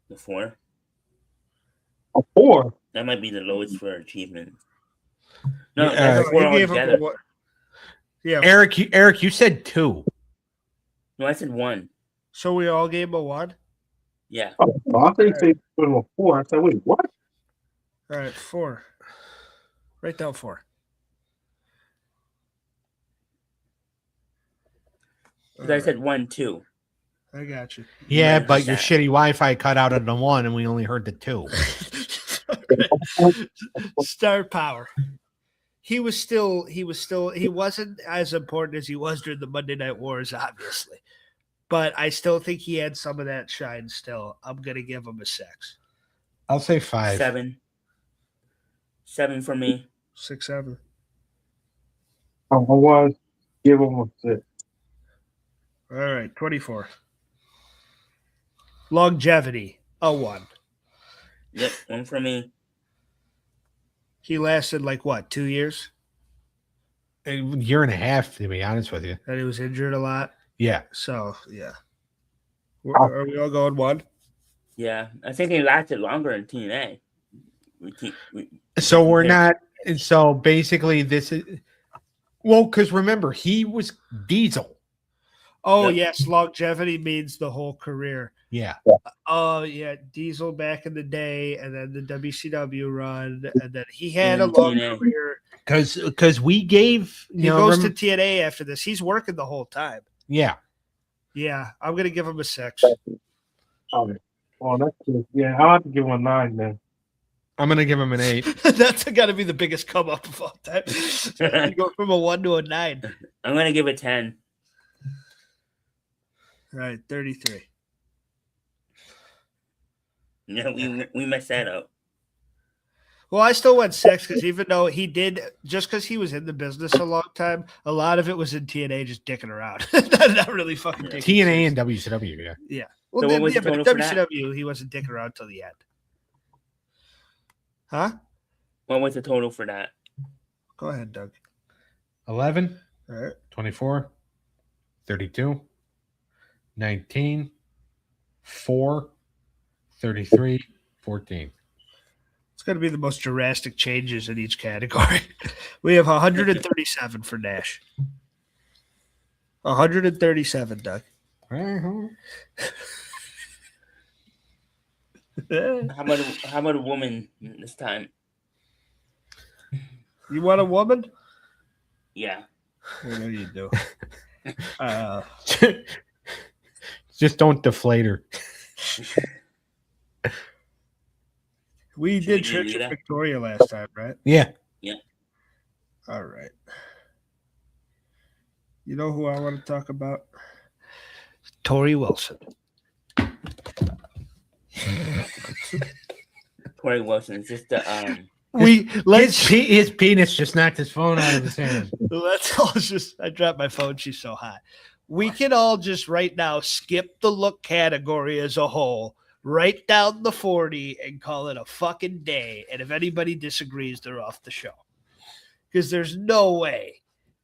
The 4.
A 4.
That might be the lowest for achievement. No,
Yeah,
that's a 4
he gave him
altogether.
a 1. Yeah.
Eric, you said 2.
No, I said 1.
So we all gave him a 1.
Yeah.
Oh, I think they put him a 4. I said, wait, what?
All right, 4. Write down 4.
Because I said 1, 2.
I got you.
Yeah,
Right,
but your
that.
shitty Wi-Fi cut out at the 1, and we only heard the 2.
Star power. He wasn't as important as he was during the Monday Night Wars, obviously. But I still think he had some of that shine still. I'm gonna give him a 6.
I'll say 5.
7. 7 for me.
6, 7.
I was give him a 6.
All right, 24. Longevity, a 1.
Yep, 1 for me.
He lasted like what, 2 years?
A year and a half, to be honest with you.
And he was injured a lot.
Yeah.
So yeah. Are we all going 1?
Yeah, I think he lasted longer in TNA.
So we're not. So basically, this is because remember he was Diesel.
Oh
Yep.
yes, longevity means the whole career.
Yeah.
Oh yeah, Diesel back in the day, and then the WCW run, and then he had a
And
long
TNA.
career.
Because we gave
He goes to TNA after this. He's working the whole time.
Yeah.
Yeah, I'm gonna give him a 6.
Oh, that's good. Yeah, I'll have to give him a 9 then.
I'm gonna give him an 8.
That's got to be the biggest come up of all time. You go from a 1 to a 9.
I'm going to give it 10.
All right, 33.
Yeah, we messed that up.
Well, I still went 6 because even though he did, just because he was in the business a long time, a lot of it was in TNA just dicking around. not really fucking dicking.
TNA and WCW. Yeah.
Yeah. Well,
So what was the
but
total for that?
WCW, he wasn't dicking around till the end. Huh?
What was the total for that?
Go ahead, Doug.
11,
All right.
24, 32, 19, 4, 33, 14.
It's going to be the most drastic changes in each category. We have 137 for Nash. 137, Doug.
How about a woman this time?
You want a woman?
Yeah.
I know you do.
Just don't deflate her.
We
Should
did
we do
Church of
Lita?
Victoria last time, right?
Yeah.
All right. You know who I want to talk about? Tori Wilson.
Corey Wilson is just the
His penis just knocked his phone out of his hand.
let's all just I dropped my phone, she's so hot. We can all just right now skip the look category as a whole, write down the 40 and call it a fucking day. And if anybody disagrees, they're off the show. Because there's no way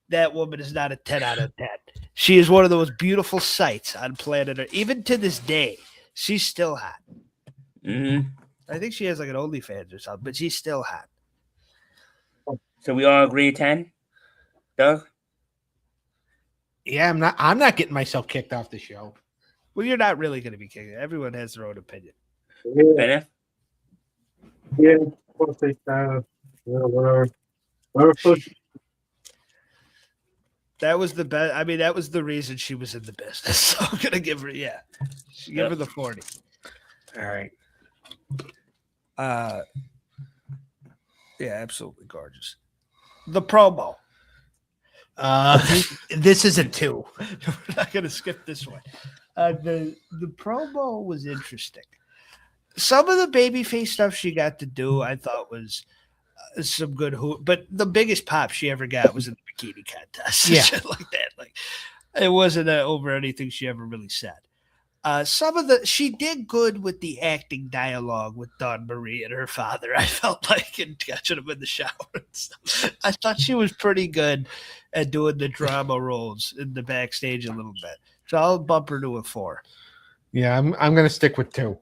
that woman is not a 10 out of 10. She is one of the most beautiful sights on planet Earth. Even to this day, she's still hot.
Mm-hmm.
I think she has like an OnlyFans or something, but she's still hot.
So we all agree 10? Doug?
Yeah, I'm not getting myself kicked off the show.
Well, you're not really going to be kicked. Everyone has their own opinion.
Yeah, yeah. We'll say whatever.
That was the best. I mean, that was the reason she was in the business. So I'm going to give her, give her the 40.
All right.
Yeah, absolutely gorgeous. The promo.
This is a 2.
We're not going to skip this one. The promo was interesting. Some of the babyface stuff she got to do, I thought was some good. But the biggest pop she ever got was in the bikini contest.
Yeah,
Shit like that. Like it wasn't over anything she ever really said. She did good with the acting dialogue with Dawn Marie and her father. I felt like and catching them in the shower and stuff. I thought she was pretty good at doing the drama roles in the backstage a little bit. So I'll bump her to a 4.
Yeah, I'm gonna stick with 2.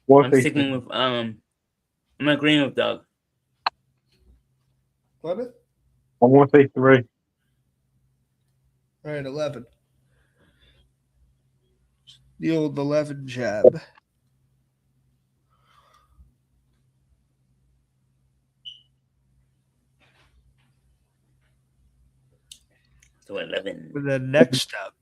I'm sticking with I'm agreeing with Doug.
What?
I want to say 3.
All right, 11. The old 11 job.
So 11.
And then next up,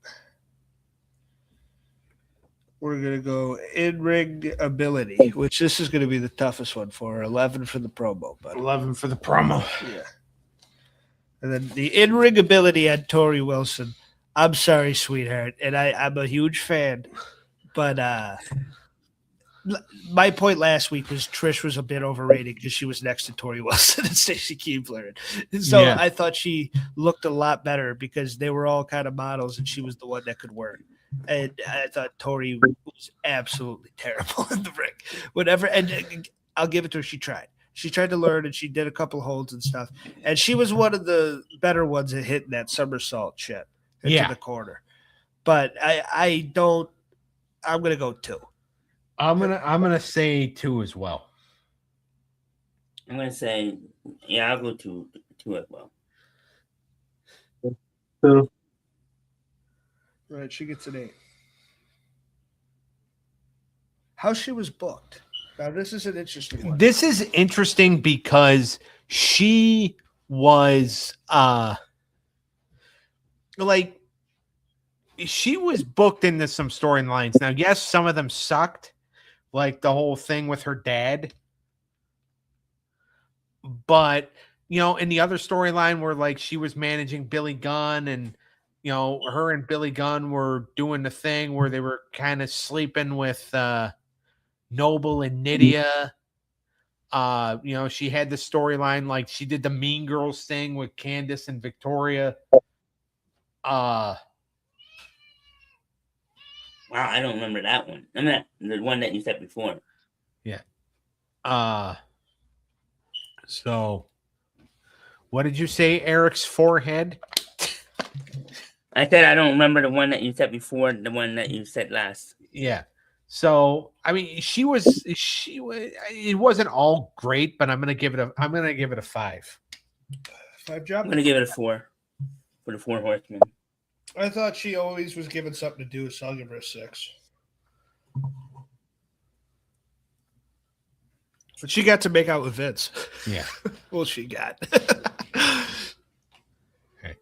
we're going to go in-ring ability, which this is going to be the toughest one for her. 11 for the promo. But
11 for the promo.
yeah. And then the in-ring ability on Tori Wilson. I'm sorry, sweetheart. And I'm a huge fan. But my point last week was Trish was a bit overrated because she was next to Tori Wilson and Stacey Keebler. And so
Yeah.
I thought she looked a lot better because they were all kind of models and she was the one that could work. And I thought Tori was absolutely terrible in the ring. Whatever. And I'll give it to her. She tried. She tried to learn and she did a couple of holds and stuff. And she was one of the better ones at hitting that somersault shit into the corner. But I'm going to go 2.
I'm gonna say 2 as well.
I'm gonna say, yeah, I'll go 2 as well.
2.
Right, she gets an 8. How she was booked. Now this is an interesting one.
This is interesting because she was she was booked into some storylines. Now, yes, some of them sucked, like the whole thing with her dad. But, in the other storyline where like she was managing Billy Gunn and her and Billy Gunn were doing the thing where they were kind of sleeping with Noble and Nydia. She had the storyline like she did the Mean Girls thing with Candice and Victoria.
Wow, I don't remember that one. I mean, the one that you said before.
Yeah. So what did you say, Eric's forehead?
I said I don't remember the one that you said before, the one that you said last.
Yeah. So, I mean, it wasn't all great, but I'm going to give it a 5.
5 job?
I'm going to give it a 4 for the 4 Horsemen.
I thought she always was given something to do, so I'll give her a 6. But she got to make out with Vince.
Yeah.
Well, she got.
Okay.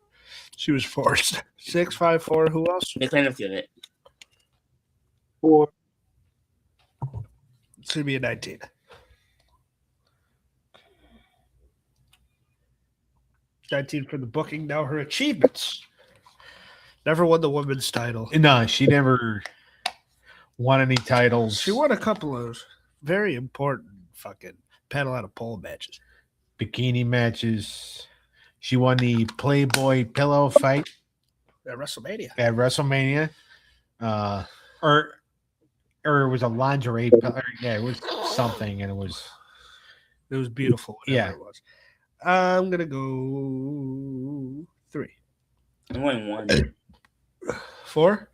She was forced. 6, 5, 4. Who else?
They kind of give it.
4.
It's going to be a 19. For the booking. Now her achievements. Never won the women's title.
No, she never won any titles.
She won a couple of very important fucking panel out of pole matches.
Bikini matches. She won the Playboy pillow fight
At
WrestleMania. Or it was a lingerie pillow. Yeah, it was something, and it was
beautiful.
Yeah.
It was. I'm gonna go 3.
I'm going 1.
4.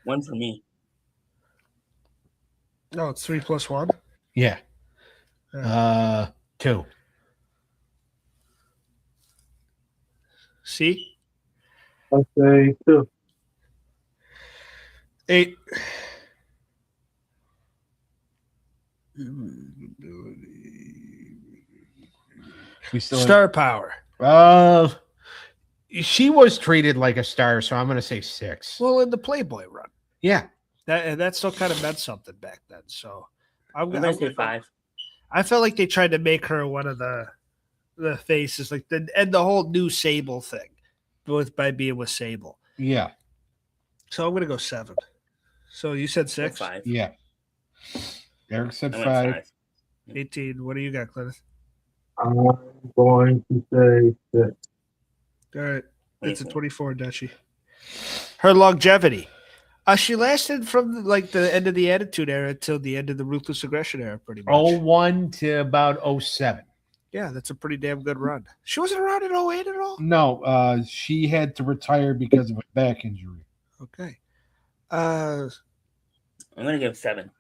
1 for me.
No, it's 3 plus 1.
yeah. 2.
See?
I'll say 2.
8.
We still
Star power.
she was treated like a star, so I'm going to say 6.
Well, in the Playboy run,
Yeah.
that still kind of meant something back then. So
I'm gonna say 5.
I felt like they tried to make her one of the faces, like the whole new Sable thing, by being with Sable.
Yeah.
So I'm gonna go 7. So you said 6?
5.
Yeah. Eric said
I went
5.
18. What do you got, Clinton?
I'm going to say 6.
All right. It's a
24.
24, Dutchie. Her longevity. She lasted from the end of the Attitude Era till the end of the Ruthless Aggression Era, pretty much.
01 to about 07.
Yeah, that's a pretty damn good run. She wasn't around in 08 at all?
No, she had to retire because of a back injury.
Okay.
I'm gonna give 7.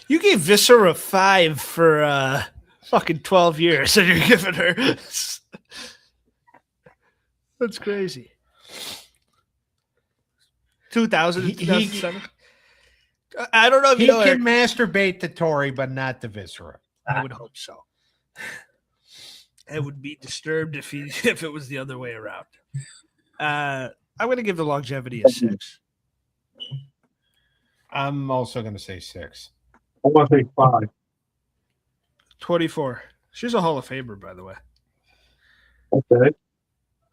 You gave Viscera 5 for fucking 12 years, and you're giving her. That's crazy. 2000, 2007? I don't know if
He
you know.
can masturbate to Tori, but not to Viscera.
I would hope so. I would be disturbed if it was the other way around. I'm going to give the longevity a 6.
I'm also going to say 6.
I'm going to say 5.
24. She's a Hall of Famer, by the way.
Okay.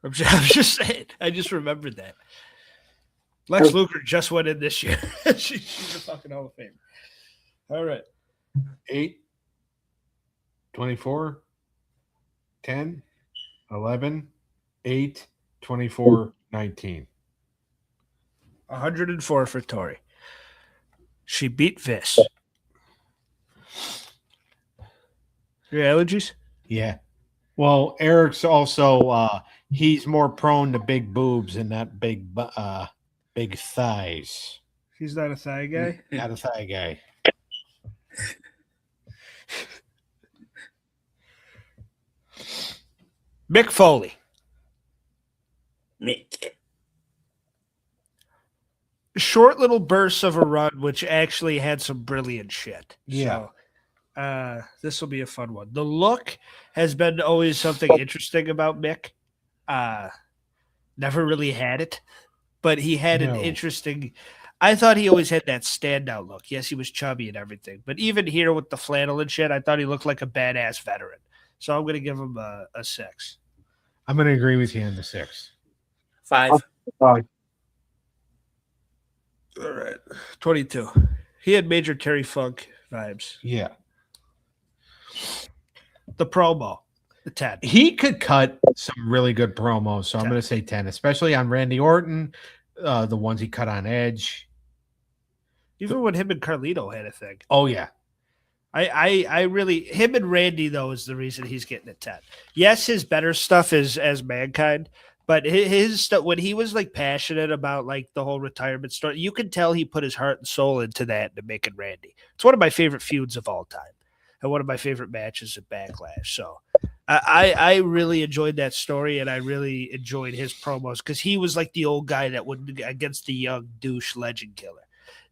I'm just saying. I just remembered that. Lex Luger just went in this year. She's a fucking Hall of Famer. All right.
8, 24, 10, 11, 8, 24, 19.
104 for Tori. She beat Vis. Your allergies?
Yeah. Well, Eric's also he's more prone to big boobs and not big thighs.
He's not a thigh guy.
Not a thigh guy.
Mick Foley.
Mick.
Short little bursts of a run, which actually had some brilliant shit.
Yeah.
So, this will be a fun one. The look has been always something interesting about Mick. Never really had it, but he had an interesting. I thought he always had that standout look. Yes, he was chubby and everything, but even here with the flannel and shit, I thought he looked like a badass veteran. So I'm going to give him a 6.
I'm going to agree with you on the 6.
5.
5.
All right, 22. He had major Terry Funk vibes.
Yeah.
The promo, the 10.
He could cut some really good promos, so I'm going to say 10, especially on Randy Orton, the ones he cut on Edge.
Even when him and Carlito had a thing.
Oh, yeah.
I really, him and Randy, though, is the reason he's getting a 10. Yes, his better stuff is as Mankind, but his stuff, when he was like passionate about like the whole retirement story, you can tell he put his heart and soul into that to making Randy. It's one of my favorite feuds of all time and one of my favorite matches at Backlash. So I really enjoyed that story, and I really enjoyed his promos because he was like the old guy that would against the young douche legend killer.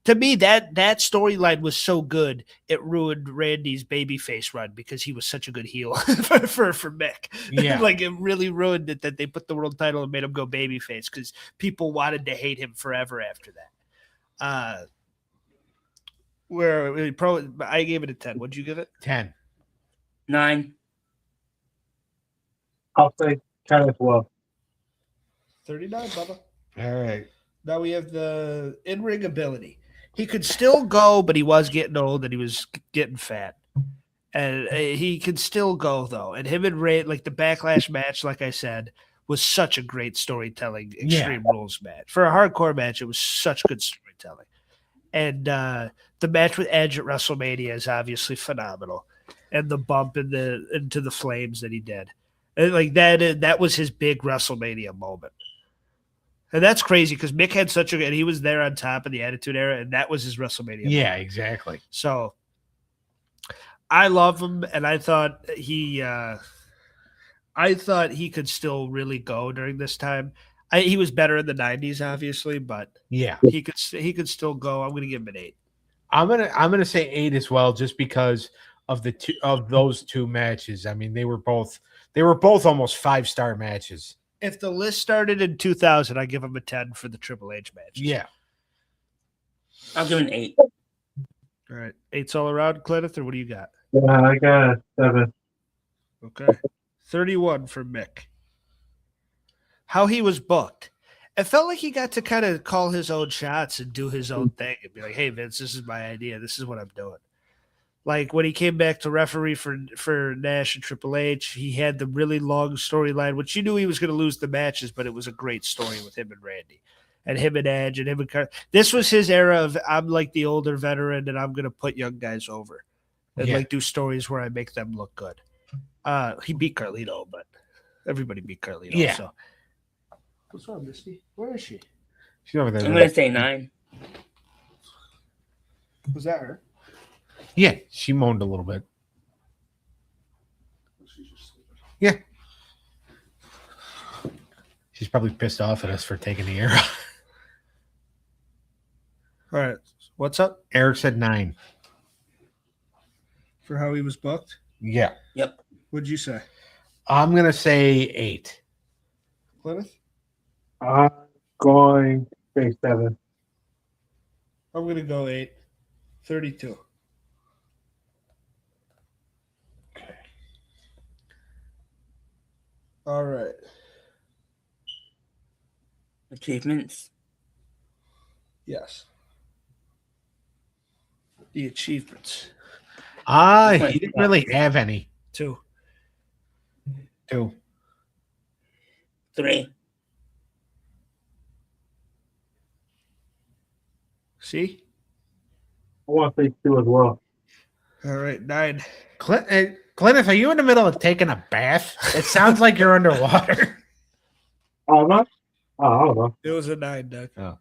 To me, that storyline was so good, it ruined Randy's babyface run because he was such a good heel for Mick.
Yeah.
Like, it really ruined it that they put the world title and made him go babyface because people wanted to hate him forever after that. I gave it a 10. What'd you give it?
10.
9.
I'll say 10 as well.
39, Bubba.
All right.
Now we have the in-ring ability. He could still go, but he was getting old and he was getting fat. And he could still go, though. And him and Ray, like the Backlash match, like I said, was such a great storytelling Extreme Rules match. For a hardcore match, it was such good storytelling. And the match with Edge at WrestleMania is obviously phenomenal. And the bump into the flames that he did. And like that was his big WrestleMania moment. And that's crazy because Mick had and he was there on top of the Attitude Era, and that was his WrestleMania.
Yeah,
moment.
exactly.
So I love him, and I thought I I thought he could still really go during this time. He was better in the 90s, obviously, but
Yeah.
he could still go. I'm going to give him an 8.
I'm gonna say 8 as well, just because of those two matches. I mean, they were both almost 5-star matches.
If the list started in 2000, I give him a 10 for the Triple H match.
Yeah.
I'll give an 8.
All right. 8's all around, Clinton, or what do you got?
Yeah, I got a 7.
Okay. 31 for Mick. How he was booked. It felt like he got to kind of call his own shots and do his own thing and be like, hey, Vince, this is my idea. This is what I'm doing. Like when he came back to referee for Nash and Triple H, he had the really long storyline, which you knew he was going to lose the matches, but it was a great story with him and Randy and him and Edge and him and this was his era of I'm like the older veteran and I'm going to put young guys over and like do stories where I make them look good. He beat Carlito, but everybody beat Carlito.
Yeah.
So. What's wrong, Misty? Where is she?
She's over there.
I'm going to say 9.
Was that her?
Yeah, she moaned a little bit. Yeah. She's probably pissed off at us for taking the air.
All right. What's up?
Eric said 9.
For how he was booked?
Yeah.
Yep.
What'd you say?
I'm gonna say 8.
Plymouth?
I'm going to say 7.
I'm going to go 8. 32.
Okay.
All right.
Achievements.
Yes. The achievements.
He didn't really have any.
2.
2.
3.
See?
I want to say 2 as well.
All right. 9.
Glennis, are you in the middle of taking a bath? It sounds like you're underwater.
Oh, no? Oh, I don't know.
It was a 9, Doug.
Oh.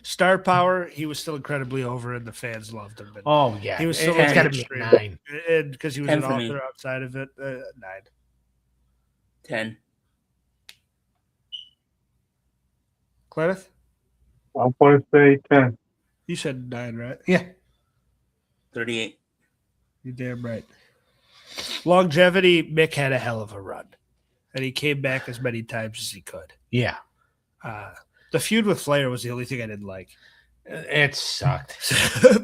Star power, he was still incredibly over and the fans loved him. And
Oh, yeah.
He was still
it's got to be
extreme.
a 9.
And because he was
10
an
for me.
author outside of it, 9.
10.
Clenneth?
I'm going to say 10.
You said 9, right?
Yeah.
38.
You're damn right. Longevity, Mick had a hell of a run. And he came back as many times as he could.
Yeah.
The feud with Flair was the only thing I didn't like.
It sucked.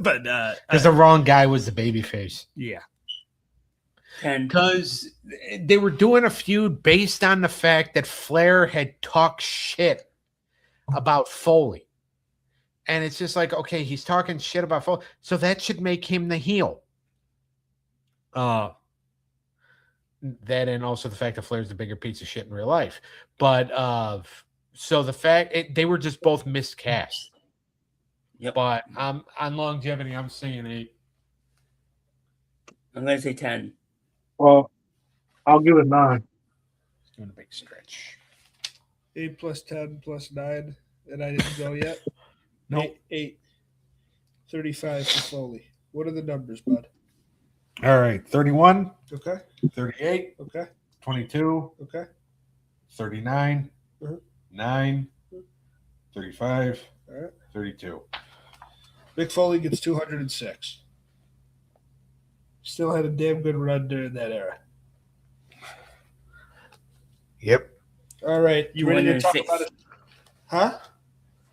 But
Because the wrong guy was the babyface.
yeah.
10.
Because they were doing a feud based on the fact that Flair had talked shit about Foley. And it's just like, okay, he's talking shit about Foley. So that should make him the heel. That and also the fact that Flair's the bigger piece of shit in real life. But so the fact they were just both miscast.
Yep.
But on longevity, I'm saying 8.
I'm going to say 10.
Well, I'll give it 9.
He's doing a big stretch.
8 plus 10 plus 9. And I didn't go yet.
Nope.
8. 35 for Foley. What are the numbers, bud?
All right. 31,
Okay.
38,
Okay.
22,
Okay.
39,
Mhm.
9, 35,
All right.
32.
Mick Foley gets 206. Still had a damn good run during that era.
Yep.
All right. You ready to talk
206.
about it? Huh?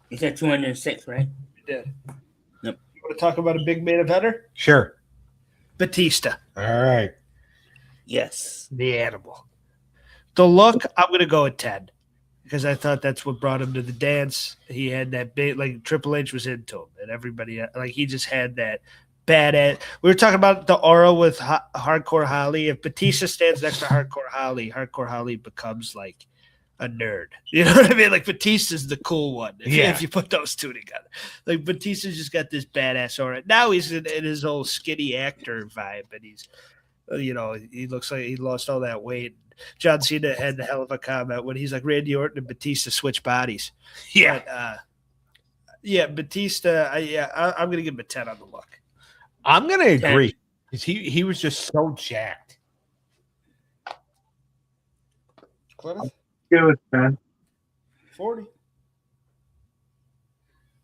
You said 206, right?
You did.
Yep.
You want to talk about a big main eventer?
Sure.
Batista.
All right.
Yes.
The animal. The look, I'm going to go at 10 because I thought that's what brought him to the dance. He had that big, like Triple H was into him, and everybody, like he just had that badass. We were talking about the aura with Hardcore Holly. If Batista stands next to Hardcore Holly becomes like a nerd. You know what I mean? Like Batista's the cool one. If you put those two together, like Batista's just got this badass aura. Now he's in his old skinny actor vibe, and he's, you know, he looks like he lost all that weight. John Cena had the hell of a comment when he's like Randy Orton and Batista switch bodies.
Yeah.
But, Batista. I'm going to give him a 10 on the look.
I'm going to agree. 'Cause he was just so jacked.
Cliff?
Give it 10.
40.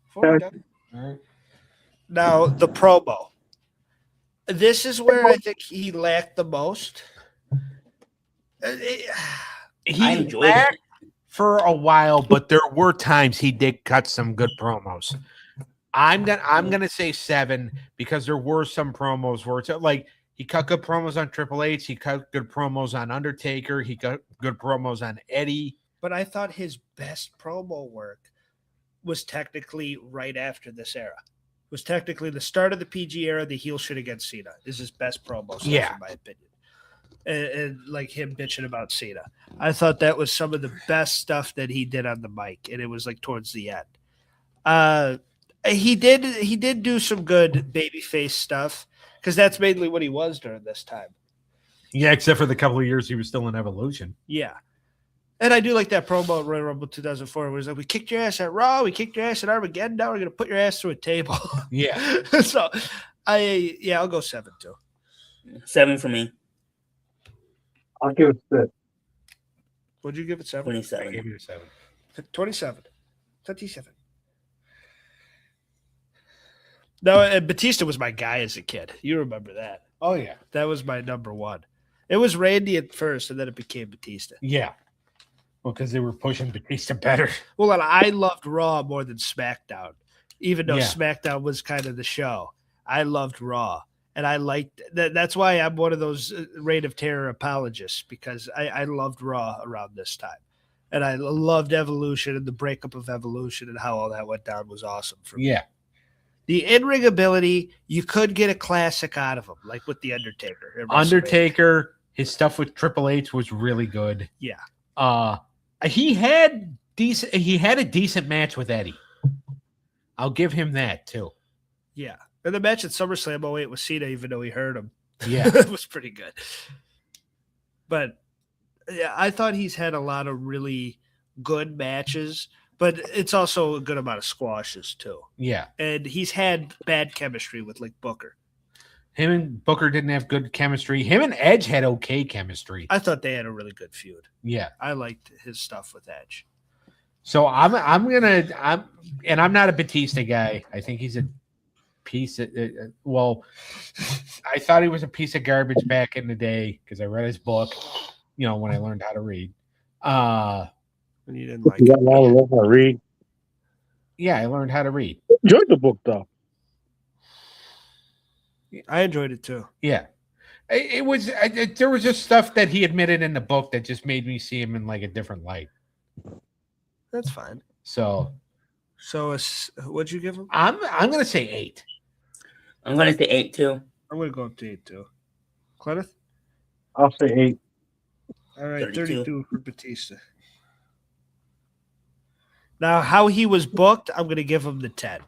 40 done.
All right.
Now, the promo. This is where I think he lacked the most.
I
He
enjoyed
lacked
it.
for a while, but there were times he did cut some good promos. I'm gonna say 7 because there were some promos where it's like he cut good promos on Triple H, he cut good promos on Undertaker, he cut good promos on Eddie.
But I thought his best promo work was technically right after this era. It was technically the start of the PG era. The heel shit against Cena is his best promo stuff, in my opinion. And like him bitching about Cena. I thought that was some of the best stuff that he did on the mic, and it was like towards the end. He did do some good babyface stuff because that's mainly what he was during this time.
Yeah, except for the couple of years he was still in Evolution.
Yeah. And I do like that promo at Royal Rumble 2004 where it was like, we kicked your ass at Raw, we kicked your ass at Armageddon, now we're going to put your ass through a table.
Yeah.
So, I'll go 7 too.
7 for me.
I'll give it 6.
Would you give it 7?
27.
I gave you a 7.
27. 27. No, and Batista was my guy as a kid. You remember that.
Oh yeah.
That was my number 1. It was Randy at first, and then it became Batista.
Yeah. Well, because they were pushing Batista better.
Well, and I loved Raw more than SmackDown, even though
Yeah.
SmackDown was kind of the show. I loved Raw, and I liked that. That's why I'm one of those Reign of Terror apologists, because I loved Raw around this time. And I loved Evolution and the breakup of Evolution and how all that went down was awesome for me.
Yeah.
The in-ring ability, you could get a classic out of him, like with The Undertaker. at WrestleMania.
Undertaker, his stuff with Triple H was really good.
Yeah.
He had a decent match with Eddie. I'll give him that too.
Yeah. And the match at SummerSlam 08 with Cena, even though he hurt him,
Yeah.
it was pretty good. But yeah, I thought he's had a lot of really good matches, but it's also a good amount of squashes too.
Yeah.
And he's had bad chemistry with like Booker.
Him and Booker didn't have good chemistry. Him and Edge had okay chemistry.
I thought they had a really good feud.
Yeah.
I liked his stuff with Edge.
So I'm not a Batista guy. I think he's a piece of I thought he was a piece of garbage back in the day because I read his book, when I learned how to read.
And you didn't like
You got
it.
a lot of love to read.
Yeah, I learned how to read.
Enjoyed the book though.
I enjoyed it too.
Yeah. There was just stuff that he admitted in the book that just made me see him in like a different light.
That's fine.
So
what'd you give him?
I'm gonna say 8.
I'm going to say 8 too.
I'm going to go up to 8 too. Clenneth?
I'll say 8.
All right,
32.
32 for Batista. Now, how he was booked, I'm going to give him the 10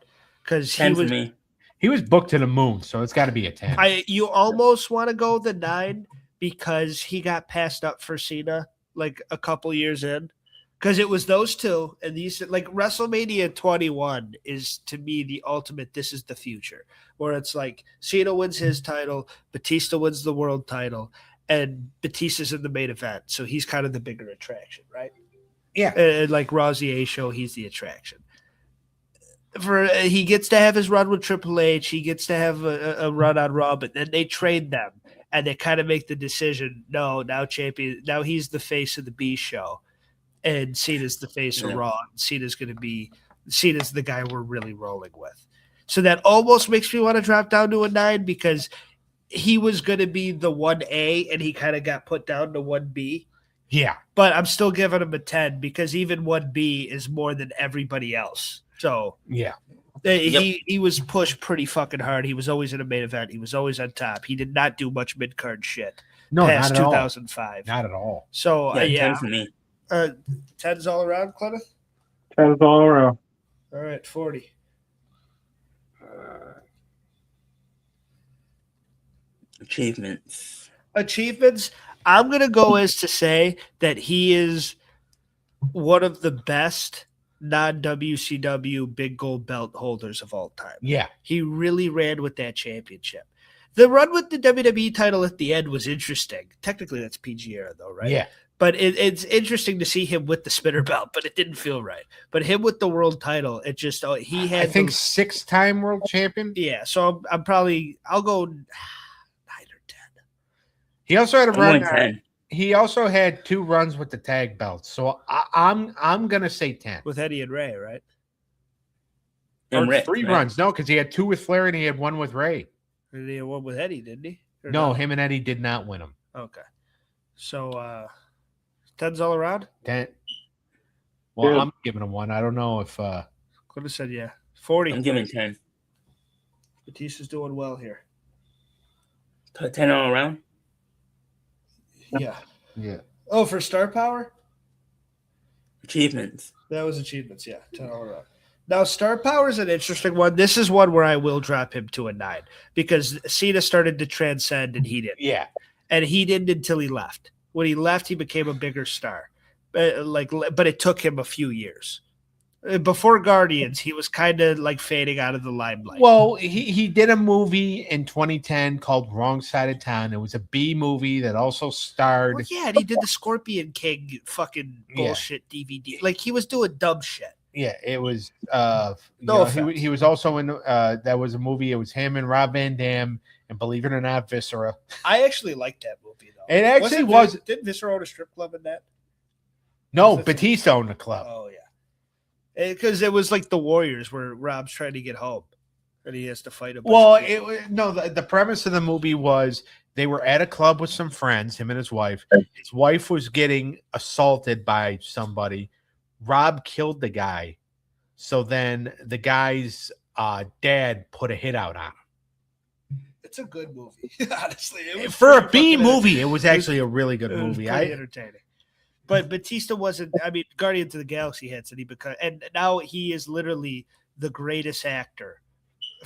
because
10 for me.
He was booked to the moon, so it's got to be a 10.
You almost want to go the 9 because he got passed up for Cena like a couple years in, because it was those two, and these like WrestleMania 21 is to me the ultimate. This is the future, where it's like Cena wins his title, Batista wins the world title, and Batista's in the main event, so he's kind of the bigger attraction, right?
Yeah.
And like Raw's the A show, he's the attraction. He gets to have his run with Triple H, he gets to have a run on Raw, but then they trade them and they kind of make the decision. No, now he's the face of the B show, and Cena's the face of Raw. And Cena's the guy we're really rolling with. So that almost makes me want to drop down to a 9 because he was going to be the 1A and he kind of got put down to 1B.
Yeah.
But I'm still giving him a 10 because even 1B is more than everybody else. So
yeah,
he was pushed pretty fucking hard. He was always in a main event. He was always on top. He did not do much mid card shit.
No,
past
not at
2005.
Not at all.
So
10 for me.
10's all around, Clenneth?
10's all around.
All right, 40.
Achievements.
I'm gonna go as to say that he is one of the best non-WCW big gold belt holders of all time.
Yeah.
He really ran with that championship. The run with the WWE title at the end was interesting. Technically, that's PG era, though, right?
Yeah.
But it's interesting to see him with the spinner belt, but it didn't feel right. But him with the world title, it just he had.
I think 6-time world champion.
Yeah, so I'll go 9 or 10.
He also had a
I'm
run.
going 10.
He also had 2 runs with the tag belts. So I'm gonna say 10
With Eddie and Ray, right?
or
And Rick,
3
right?
runs. No, because he had 2 with Flair and he had 1 with Ray.
And he had one with Eddie, didn't he? Or
No, him and Eddie did not win them.
Okay. So 10's all around?
10. Well,
Yeah.
I'm giving him 1. I don't know if
Could have said yeah. 40.
I'm giving 10.
Batista's doing well here.
10 all around.
Yeah.
yeah.
Oh, for star power?
Achievements.
That was achievements, yeah. 10 all around. Now, star power is an interesting one. This is one where I will drop him to a 9 because Cena started to transcend and he didn't.
Yeah.
And he didn't until he left. When he left, he became a bigger star. But it took him a few years. Before Guardians, he was kind of like fading out of the limelight.
Well, he did a movie in 2010 called Wrong Side of Town. It was a B movie that also starred.
Well, yeah, and he did the Scorpion King fucking bullshit DVD. Like he was doing dumb shit.
Yeah, it was. He was also in. That was a movie. It was him and Rob Van Dam, and believe it or not, Viscera.
I actually liked that movie though.
It actually was.
Didn't Viscera own a strip club in that?
No, Batista owned the club.
Oh yeah, because it was like the Warriors where Rob's trying to get home, and he has to fight him.
Well, the premise of the movie was they were at a club with some friends, him and his wife. His wife was getting assaulted by somebody. Rob killed the guy. So then the guy's dad put a hit out on him.
It's a good movie, honestly.
For a B movie, it was actually a really good movie.
Entertaining. But Batista wasn't. I mean, Guardians of the Galaxy hits, and now he is literally the greatest actor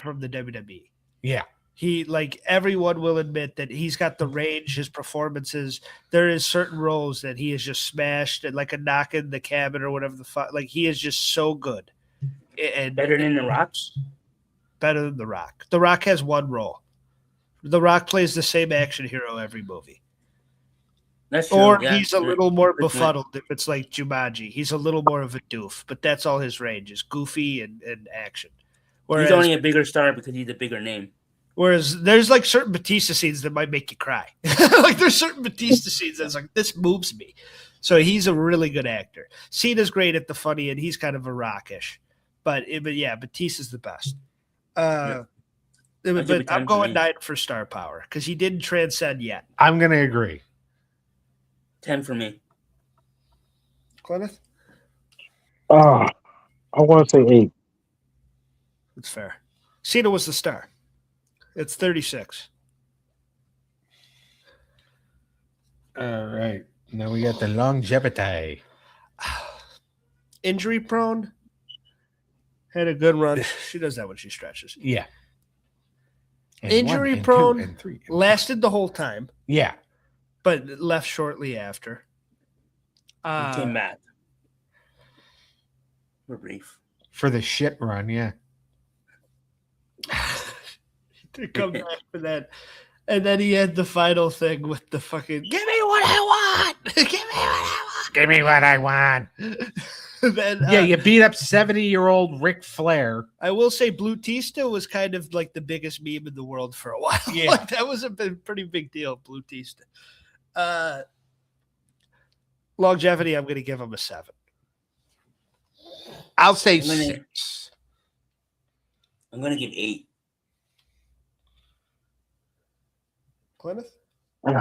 from the WWE.
Yeah.
He, like, everyone will admit that he's got the range, his performances. There is certain roles that he has just smashed, and like a knock in the cabin or whatever the fuck. Like, he is just so good. And
Better than The Rock?
Better than The Rock. The Rock has one role. The Rock plays the same action hero every movie.
That's true.
Or
yeah.
he's a little more befuddled if it's like Jumanji. He's a little more of a doof, but that's all his range is goofy and action.
He's only a bigger star because he's a bigger name.
Whereas there's like certain Batista scenes that might make you cry. Like there's certain Batista scenes that's like, this moves me. So he's a really good actor. Cena's great at the funny, and he's kind of a rockish. But yeah, Batista's the best. But I'm going 9 for star power because he didn't transcend yet.
I'm going to agree.
10 for me.
Clenneth?
I want to say 8.
That's fair. Cena was the star. It's 36.
All right. Now we got the longevity.
Injury prone. Had a good run. She does that when she stretches.
Yeah. And
Injury
1 and
prone.
2 and 3 and
Lasted the whole time,
yeah.
but left shortly after.
Came back. For brief.
For the shit run, yeah.
To come back for that. And then he had the final thing with the fucking give me what I want. Give me what I want.
Give me what I want.
Then,
Yeah, you beat up 70-year-old Ric Flair.
I will say Blutista was kind of like the biggest meme in the world for a while.
Yeah.
Like, that was a pretty big deal, Blutista. Longevity, I'm going to give him a 7.
I'll say
I'm gonna-
6.
I'm going to give 8.
Clenneth?
I'm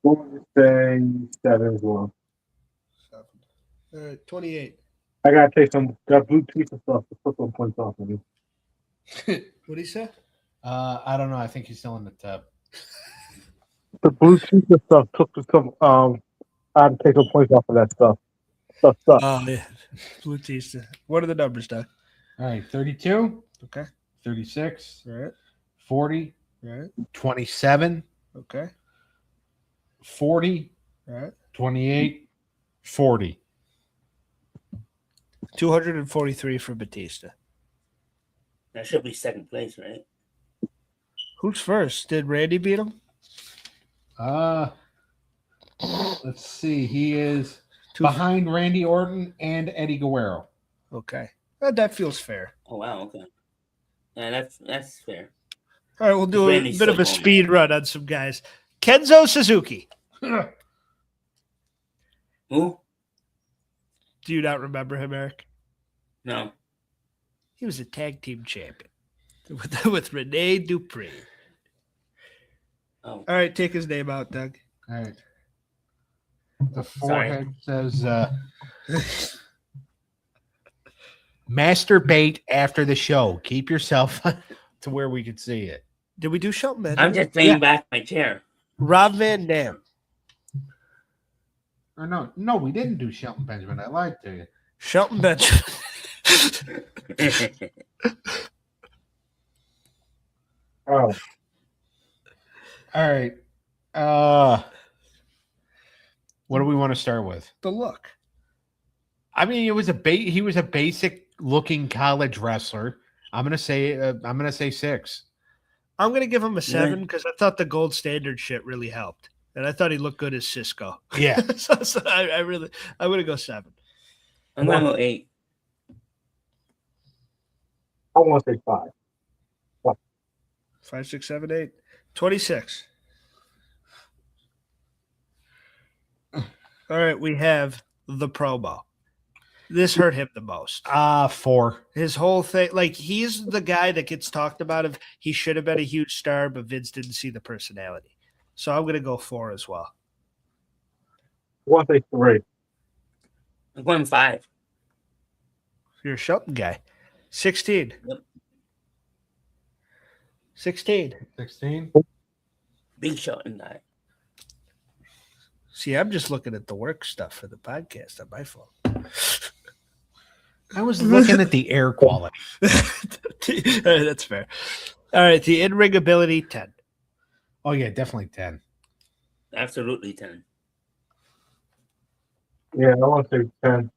going to say 7 as well.
7. All right, 28.
I gotta take some that blue piece of stuff to put some points off of me.
What did he say?
I don't know. I think he's still in the tub.
The blue piece of stuff took some. I had to take some points off of that stuff. Stuff.
Oh, yeah. Blutista. What are the numbers, Doug?
All right, 32,
Okay.
36,
All right.
40,
All right.
27,
Okay.
40,
All right.
28, 40.
243 for Batista.
That should be second place, right?
Who's first? Did Randy beat him?
Let's see. He is behind Randy Orton and Eddie Guerrero.
Okay. That feels fair.
Oh wow, okay. Yeah, that's fair.
All right, we'll do
Randy's
a bit of a
still
speed run on some guys. Kenzo Suzuki.
Who?
Do you not remember him, Eric?
No.
He was a tag team champion with Rene Dupree.
Oh.
All right, take his name out, Doug.
All right. The forehead says masturbate after the show. Keep yourself to where we can see it.
Did we do Shelton Benjamin?
I'm just laying back my chair.
Rob Van Dam.
Or no, we didn't do Shelton Benjamin. I lied to you.
Shelton Benjamin.
Oh,
All right. What do we want to start with?
The look.
I mean, he was a basic looking college wrestler. I'm gonna say 6.
I'm going to give him a 7 because I thought the gold standard shit really helped. And I thought he looked good as Cisco.
Yeah.
so I'm going to go 7.
I'm going to go 8.
I want to say 5.
5, 6, 7, 8. 26. All right, we have the promo. This hurt him the most.
4.
His whole thing, like he's the guy that gets talked about of he should have been a huge star, but Vince didn't see the personality. So I'm going to go 4 as well.
I want to say 3.
I'm going 5.
You're a Shelton guy. 16.
Yep.
16.
16.
Big Shelton guy.
See, I'm just looking at the work stuff for the podcast on my phone.
I was looking at the air quality.
That's fair. All right, the in-ring ability, 10.
Oh yeah, definitely 10.
Absolutely 10.
Yeah, I want to say 10.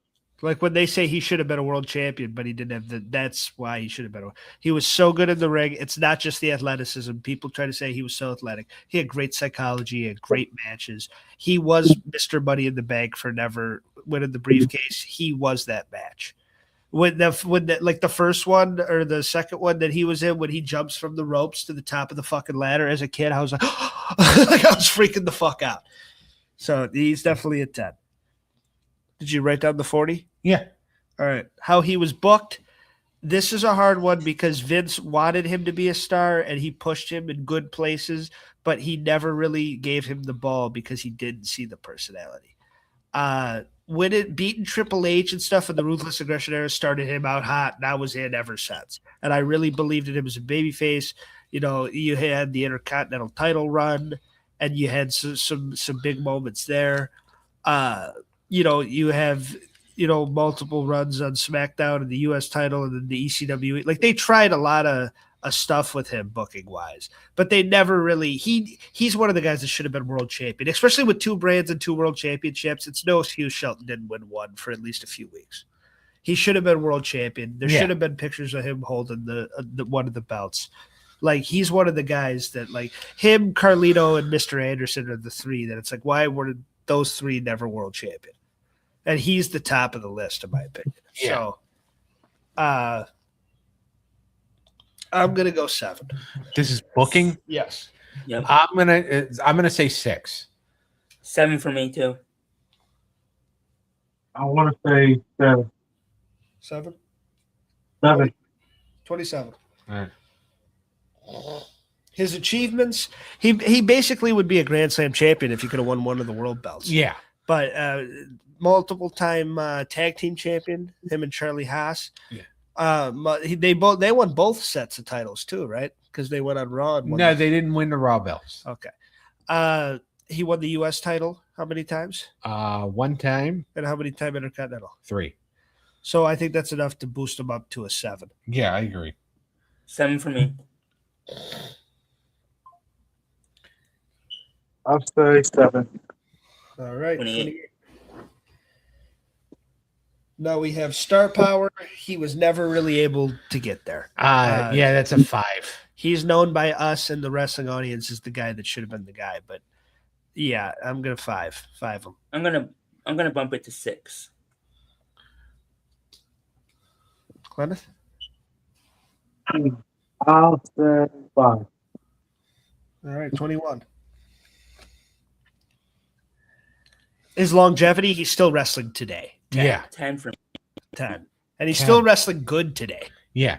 Like when they say he should have been a world champion, but he didn't have that's why he should have been. He was so good in the ring. It's not just the athleticism. People try to say he was so athletic. He had great psychology, he had great matches. He was Mr. Money in the Bank for never winning the briefcase. He was that match. When the first one or the second one that he was in, when he jumps from the ropes to the top of the fucking ladder as a kid, I was like, like I was freaking the fuck out. So he's definitely a 10. Did you write down the 40?
Yeah.
All right. How he was booked. This is a hard one because Vince wanted him to be a star and he pushed him in good places, but he never really gave him the ball because he didn't see the personality. When it beating Triple H and stuff and the Ruthless Aggression era started him out hot, and I was in ever since. And I really believed in him as a babyface. You know, you had the Intercontinental title run and you had some big moments there. You know, you have, you know, multiple runs on SmackDown and the U.S. title and then the ECW. Like they tried a lot of stuff with him booking wise, but they never really. He's one of the guys that should have been world champion, especially with 2 brands and 2 world championships. It's no excuse Shelton didn't win one for at least a few weeks. He should have been world champion. There should have been pictures of him holding the one of the belts. Like he's one of the guys that like him, Carlito, and Mr. Anderson are the 3 that it's like why were those 3 never world champion? And he's the top of the list, in my opinion.
Yeah.
So, I'm gonna go 7.
This is booking.
Yes.
Yep.
I'm gonna say 6.
7 for me too.
I want to say 7.
7.
7.
27.
All right.
His achievements. He basically would be a Grand Slam champion if he could have won one of the world belts.
Yeah.
But multiple time tag team champion. Him and Charlie Haas.
Yeah.
They won both sets of titles too, right? Because they went on Raw. And won
No, they didn't win the Raw belts.
Okay. He won the U.S. title how many times?
1 time.
And how many times Intercontinental?
3.
So I think that's enough to boost him up to a 7.
Yeah, I agree.
7 for me.
I'll say 7.
All right.
28.
Now we have star power. He was never really able to get there.
Yeah, that's a 5.
he's known by us and the wrestling audience as the guy that should have been the guy. But yeah, I'm gonna five him.
I'm gonna bump it to 6.
Clemens?
I'll say 5.
All right, 21. His longevity, he's still wrestling today. 10.
Yeah.
10 for me.
10. And he's
10.
still wrestling good today.
Yeah.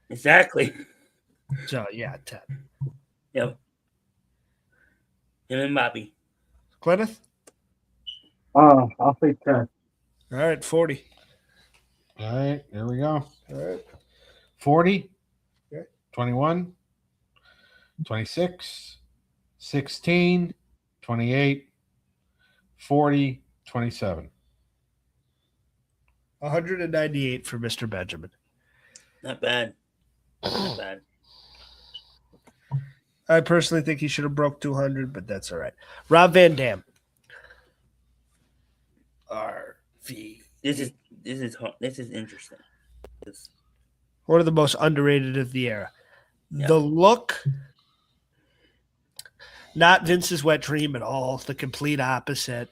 Exactly.
So yeah, 10.
Yep. Him and Bobby.
Gwyneth?
I'll say 10.
All right, 40.
All right, there we go.
All right.
40,
Okay.
21, 26, 16, 28, 40, 27.
198 for Mr. Benjamin.
Not bad. Not bad.
I personally think he should have broke 200, but that's all right. Rob Van Dam. RV.
This is interesting.
One of the most underrated of the era.
Yeah.
The look, not Vince's wet dream at all. The complete opposite.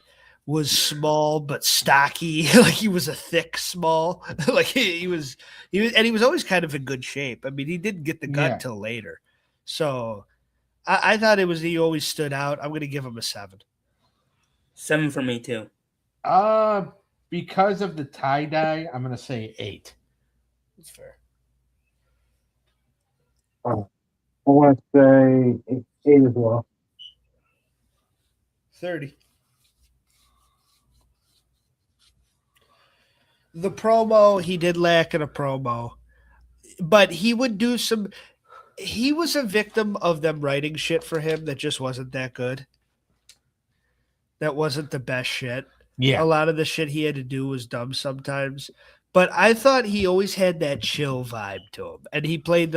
Was small but stocky. Like he was a thick small. Like he was, and he was always kind of in good shape. I mean, he didn't get the gut till later. So I thought he always stood out. I'm going to give him a 7.
7 for me too.
Because of the tie dye, I'm gonna say 8.
That's fair.
I want to say 8 as well.
30. The promo, he did lack in a promo, but he would do some. He was a victim of them writing shit for him that just wasn't that good. That wasn't the best shit.
Yeah.
A lot of the shit he had to do was dumb sometimes. But I thought he always had that chill vibe to him. And he played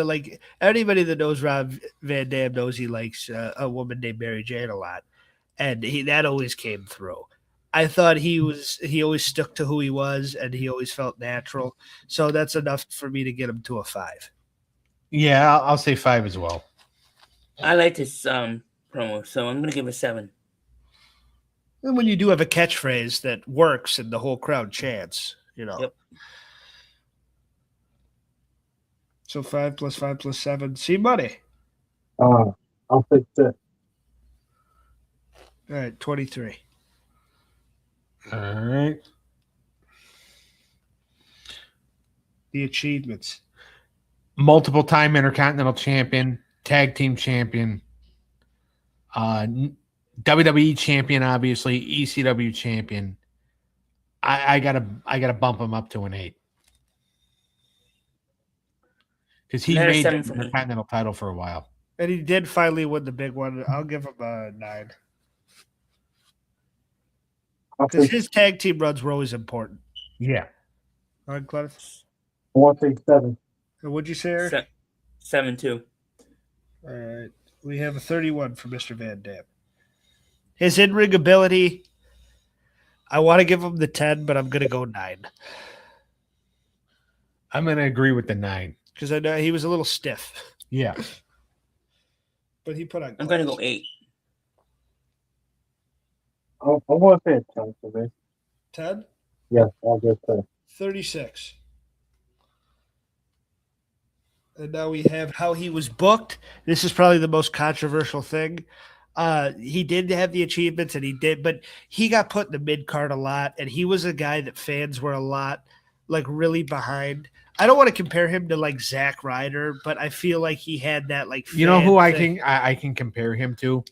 anybody that knows Rob Van Dam knows he likes a woman named Mary Jane a lot. And that always came through. I thought he always stuck to who he was and he always felt natural. So that's enough for me to get him to a 5.
Yeah, I'll say 5 as well.
I like this promo, so I'm gonna give it 7.
And when you do have a catchphrase that works and the whole crowd chants,
Yep.
So 5 plus 5 plus 7. See money.
I'll say 6.
All right, 23.
All right.
The achievements.
Multiple time Intercontinental Champion, Tag Team Champion, WWE Champion, obviously, ECW Champion. I gotta bump him up to an 8. Because he
Another
made the
7 for me.
Intercontinental title for a while.
And he did finally win the big one. I'll give him a 9. Because his tag team runs were always important.
Yeah.
All right, Glennis.
I want to say 7.
And what'd you say, Eric?
7 too.
All right. We have a 31 for Mr. Van Dam. His in-ring ability, I want to give him the 10, but I'm going to go 9.
I'm going to agree with the 9.
Because I know he was a little stiff.
Yeah.
But he put on.
I'm gonna go 8.
I want to say a 10 for me.
10?
Yes, I'll go 10.
36. And now we have how he was booked. This is probably the most controversial thing. He did have the achievements, but he got put in the mid card a lot, and he was a guy that fans were a lot really behind. I don't want to compare him to like Zack Ryder, but I feel like he had that
You know who
thing.
I can compare him to?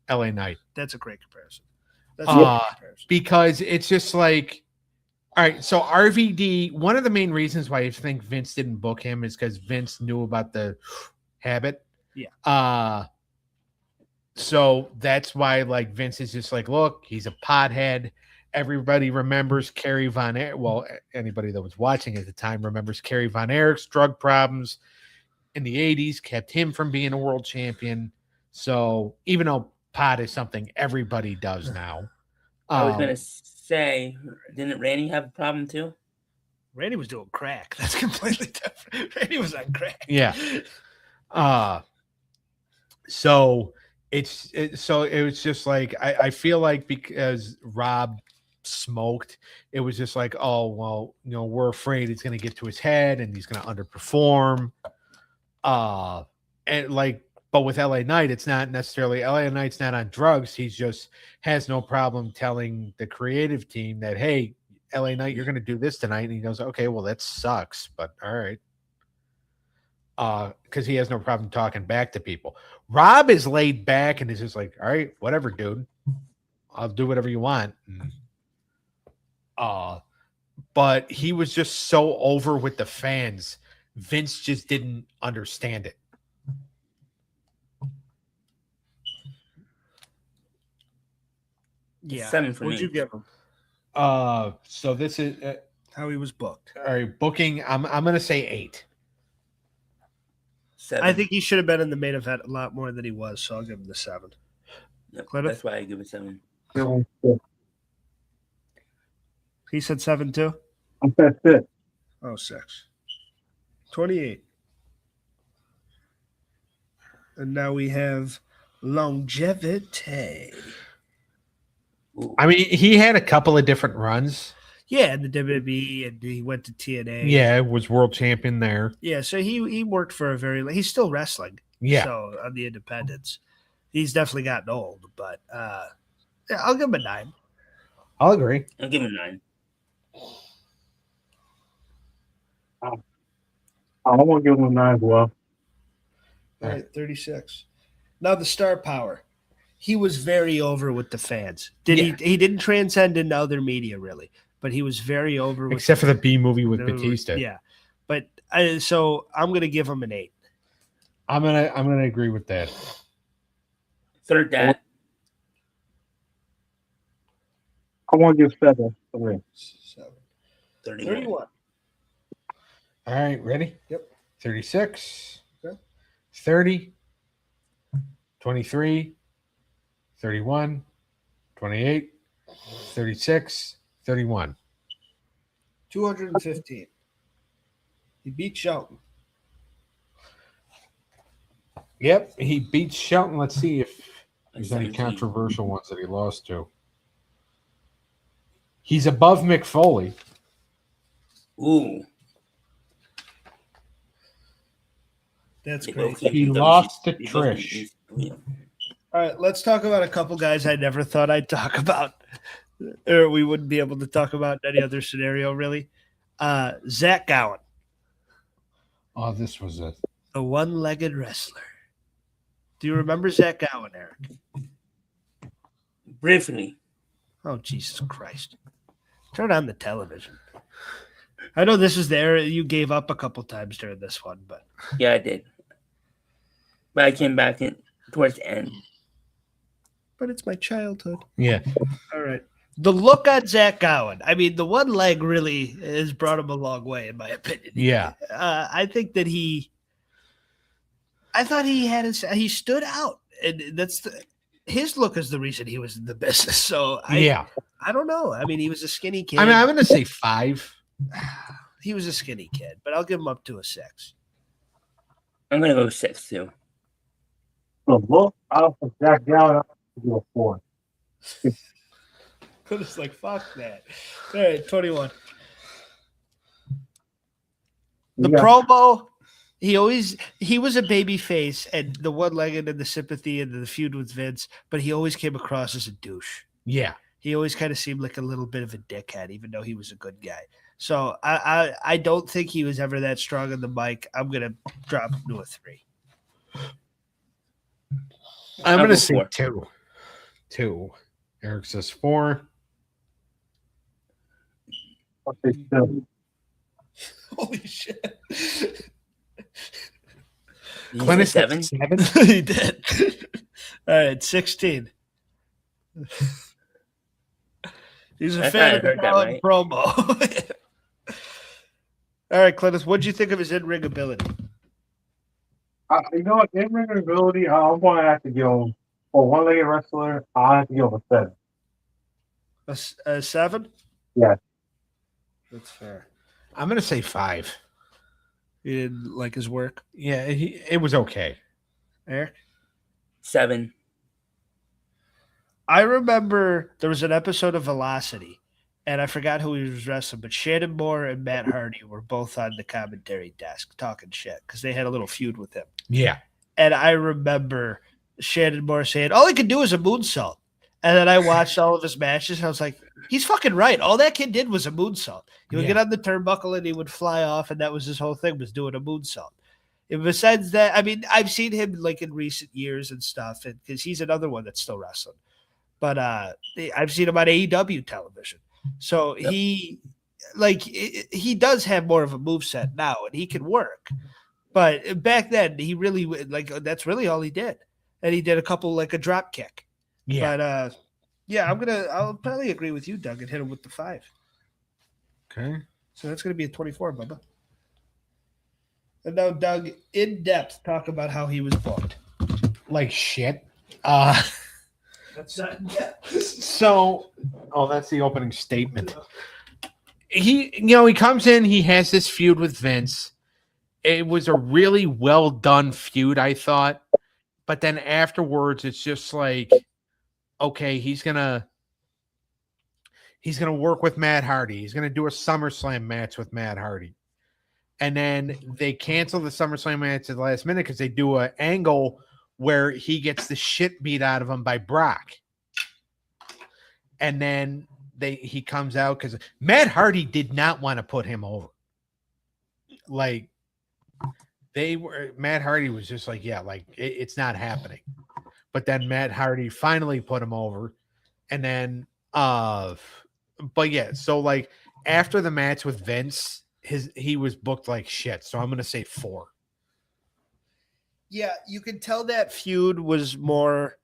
LA Knight.
That's a great comparison. That's a great comparison.
Because it's just like, all right, so RVD, one of the main reasons why I think Vince didn't book him is because Vince knew about the habit.
Yeah.
So that's why Vince is just like, look, he's a pothead. Everybody remembers Kerry Von Erich. Well, anybody that was watching at the time remembers Kerry Von Erich's drug problems in the 80s kept him from being a world champion. So even though pot is something everybody does now.
I was going to say, didn't Randy have a problem too?
Randy was doing crack. That's completely different. Randy was on crack.
Yeah. So so it was just like I feel like because Rob smoked, it was just like, oh well, we're afraid it's going to get to his head and he's going to underperform. And like, but with LA Knight, it's not necessarily LA Knight's not on drugs. He's just has no problem telling the creative team that, hey, LA Knight, you're going to do this tonight. And he goes, okay, well, that sucks, but all right. Because he has no problem talking back to people. Rob is laid back and is just like, all right, whatever, dude. I'll do whatever you want. But he was just so over with the fans. Vince just didn't understand it.
Yeah.
7 for
What'd
me.
you give him?
So this is
How he was booked.
all right. Booking. I'm gonna say 8.
7.
I think he should have been in the main event a lot more than he was, so I'll give him the 7.
Yep,
Cliff?
that's why I give it 7.
He said 7 too?
That's it.
Oh, 6. 28. And now we have longevity.
Ooh.
I mean, he had a couple of different runs.
Yeah, in the WWE, and he went to TNA.
Yeah, was world champion there.
Yeah, so he worked for a very. He's still wrestling.
Yeah.
So on the independents, he's definitely gotten old. But yeah, I'll give him a 9.
I'll agree.
I'll give him 9.
I want to give him a 9 as well.
All right, 36. Now the star power. He was very over with the fans. He didn't transcend into other media really, but he was very over with
Except for the B movie with Batista.
Yeah. But so I'm gonna give him an 8.
I'm gonna agree with that.
Third that.
I want to give 7.
7.
31.
31.
All right, ready?
Yep.
36.
Okay.
30. 23. 31. 28. 36. 31.
215. He beat Shelton.
Yep, he beats Shelton. Let's see if there's any
17.
controversial ones that he lost to. He's above Mick Foley.
Ooh.
That's
They
great.
both came
He
from
lost to
they both came
Trish.
from- yeah.
All right, let's talk about a couple guys I never thought I'd talk about, or we wouldn't be able to talk about in any other scenario, really. Zach Gowen,
Oh, this was a
the one-legged wrestler. Do you remember Zach Gowen, Eric?
Briefly.
Oh, Jesus Christ. Turn on the television. I know this is there. You gave up a couple times during this one, but
Yeah, I did. But I came back in towards the end.
it's my childhood.
yeah.
All right. The look on Zach Gowen. I mean, the one leg really has brought him a long way, in my opinion.
Yeah.
I think that I thought he stood out, and his look is the reason he was in the business. So I don't know. I mean, he was a skinny kid.
I mean, I'm going to say 5.
He was a skinny kid, but I'll give him up to a 6.
I'm going to go 6 too.
So look out for Jack Gallen. I'll give a 4.
It's like, fuck that. All right, 21. The promo, he was a baby face, and the one-legged and the sympathy and the feud with Vince, but he always came across as a douche.
Yeah.
He always kind of seemed like a little bit of a dickhead, even though he was a good guy. So I don't think he was ever that strong on the mic. I'm gonna drop him to a 3.
I'm going
I'll
to
go
say
4.
2. 2. Eric says 4.
I'll say 7.
Holy shit!
Did
Clint
you
is
say
7.
7?
He did. All right, 16. He's a
I
fan
thought
of
I heard
the
that
Gowen
right.
promo. All right, Clintus, what'd you think of his in-ring ability?
You know what? In ring ability, I'm going to have to give him, for one-legged wrestler, I'll have to give him a 7.
A 7?
Yeah.
That's fair.
I'm going to say 5.
You didn't like his work,
Yeah, it was okay.
Eric?
7.
I remember there was an episode of Velocity, and I forgot who he was wrestling, but Shannon Moore and Matt Hardy were both on the commentary desk talking shit because they had a little feud with him.
Yeah.
And I remember Shannon Moore saying, all he could do is a moonsault. And then I watched all of his matches, and I was like, he's fucking right. All that kid did was a moonsault. He would get on the turnbuckle, and he would fly off, and that was his whole thing, was doing a moonsault. And besides that, I mean, I've seen him like in recent years and stuff, and because he's another one that's still wrestling. But I've seen him on AEW television. So he does have more of a moveset now, and he can work. But back then, he really, like, that's really all he did. And he did a couple, like a drop kick.
Yeah.
But I'll probably agree with you, Doug, and hit him with the 5.
Okay.
So that's going to be a 24, Bubba. And now, Doug, in depth, talk about how he was booked.
Like shit.
That's not in depth.
So, that's the opening statement. He comes in, he has this feud with Vince. It was a really well done feud, I thought. But then afterwards, it's just like, okay, he's gonna work with Matt Hardy. He's gonna do a SummerSlam match with Matt Hardy. And then they cancel the SummerSlam match at the last minute because they do an angle where he gets the shit beat out of him by Brock. And then he comes out because Matt Hardy did not want to put him over. Like, Matt Hardy was just like, yeah, like it's not happening. But then Matt Hardy finally put him over. And then, but yeah, so like after the match with Vince, he was booked like shit. So I'm going to say 4.
Yeah, you can tell that feud was more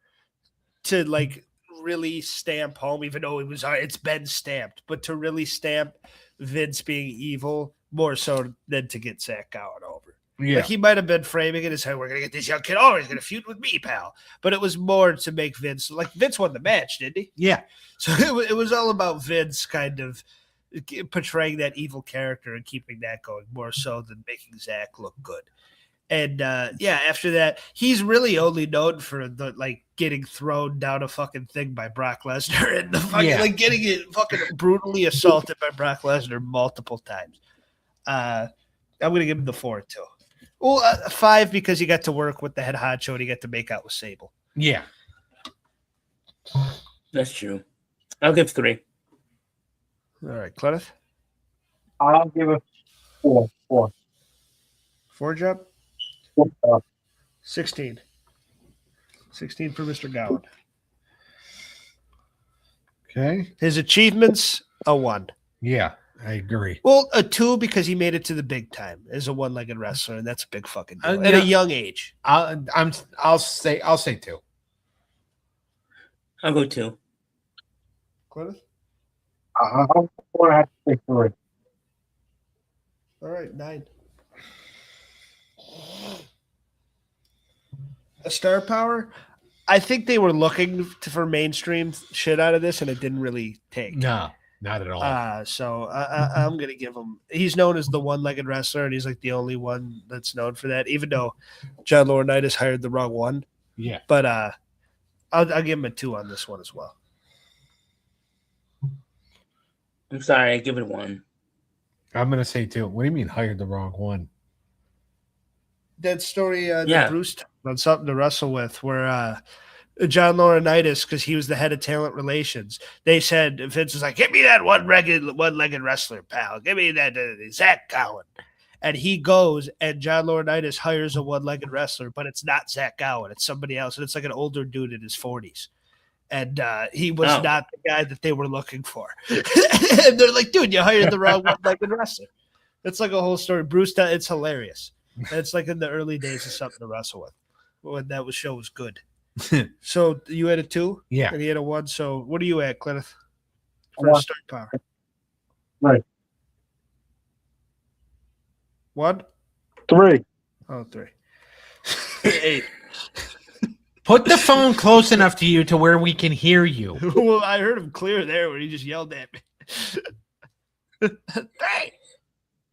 to like really stamp home, even though it's been stamped, but to really stamp Vince being evil more so than to get Zach Gowen over.
Yeah.
Like he might have been framing it as, hey, we're going to get this young kid. Oh, he's going to feud with me, pal. But it was more to make Vince, like Vince won the match, didn't he?
Yeah.
So it was all about Vince kind of portraying that evil character and keeping that going more so than making Zach look good. And after that, he's really only known for the like getting thrown down a fucking thing by Brock Lesnar and the fucking like getting it fucking brutally assaulted by Brock Lesnar multiple times. I'm gonna give him the 4 too. Well, 5 because he got to work with the head honcho and he got to make out with Sable.
Yeah,
that's true. I'll give 3.
All right, Clenneth?
I'll give it 4.
4 jump?
4.
16. 16 for Mr. Gowen.
okay.
His achievements, a 1.
Yeah, I agree.
Well, a 2 because he made it to the big time as a one-legged wrestler, and that's a big fucking deal. At
yeah.
a young age.
I'll say 2.
I'll go 2.
Clenneth?
I'm going to have to say 3.
All right, 9. A star power? I think they were looking for mainstream shit out of this, and it didn't really take.
No, not at all.
So I'm going to give him – he's known as the one-legged wrestler, and he's like the only one that's known for that, even though John Laurinaitis hired the wrong one.
Yeah.
But I'll give him a 2 on this one as well.
I'm sorry, I give it 1.
I'm going to say 2. What do you mean hired the wrong one?
That story that Bruce told on Something to Wrestle With, where John Laurinaitis, because he was the head of talent relations, they said, Vince was like, give me that one-legged wrestler, pal. Give me that Zach Gowen. And he goes, and John Laurinaitis hires a one-legged wrestler, but it's not Zach Gowen. It's somebody else. And it's like an older dude in his 40s. And he was not the guy that they were looking for. And they're like, dude, you hired the wrong one-legged wrestler. It's like a whole story. Bruce, it's hilarious. And it's like in the early days of Something to Wrestle With, when that show was good. So you had a 2?
Yeah.
And he had a 1. So what are you at, Clenneth? For a star power.
Right.
1?
3.
Oh, 3. 8.
Put the phone close enough to you to where we can hear you.
Well, I heard him clear there when he just yelled at me. Hey!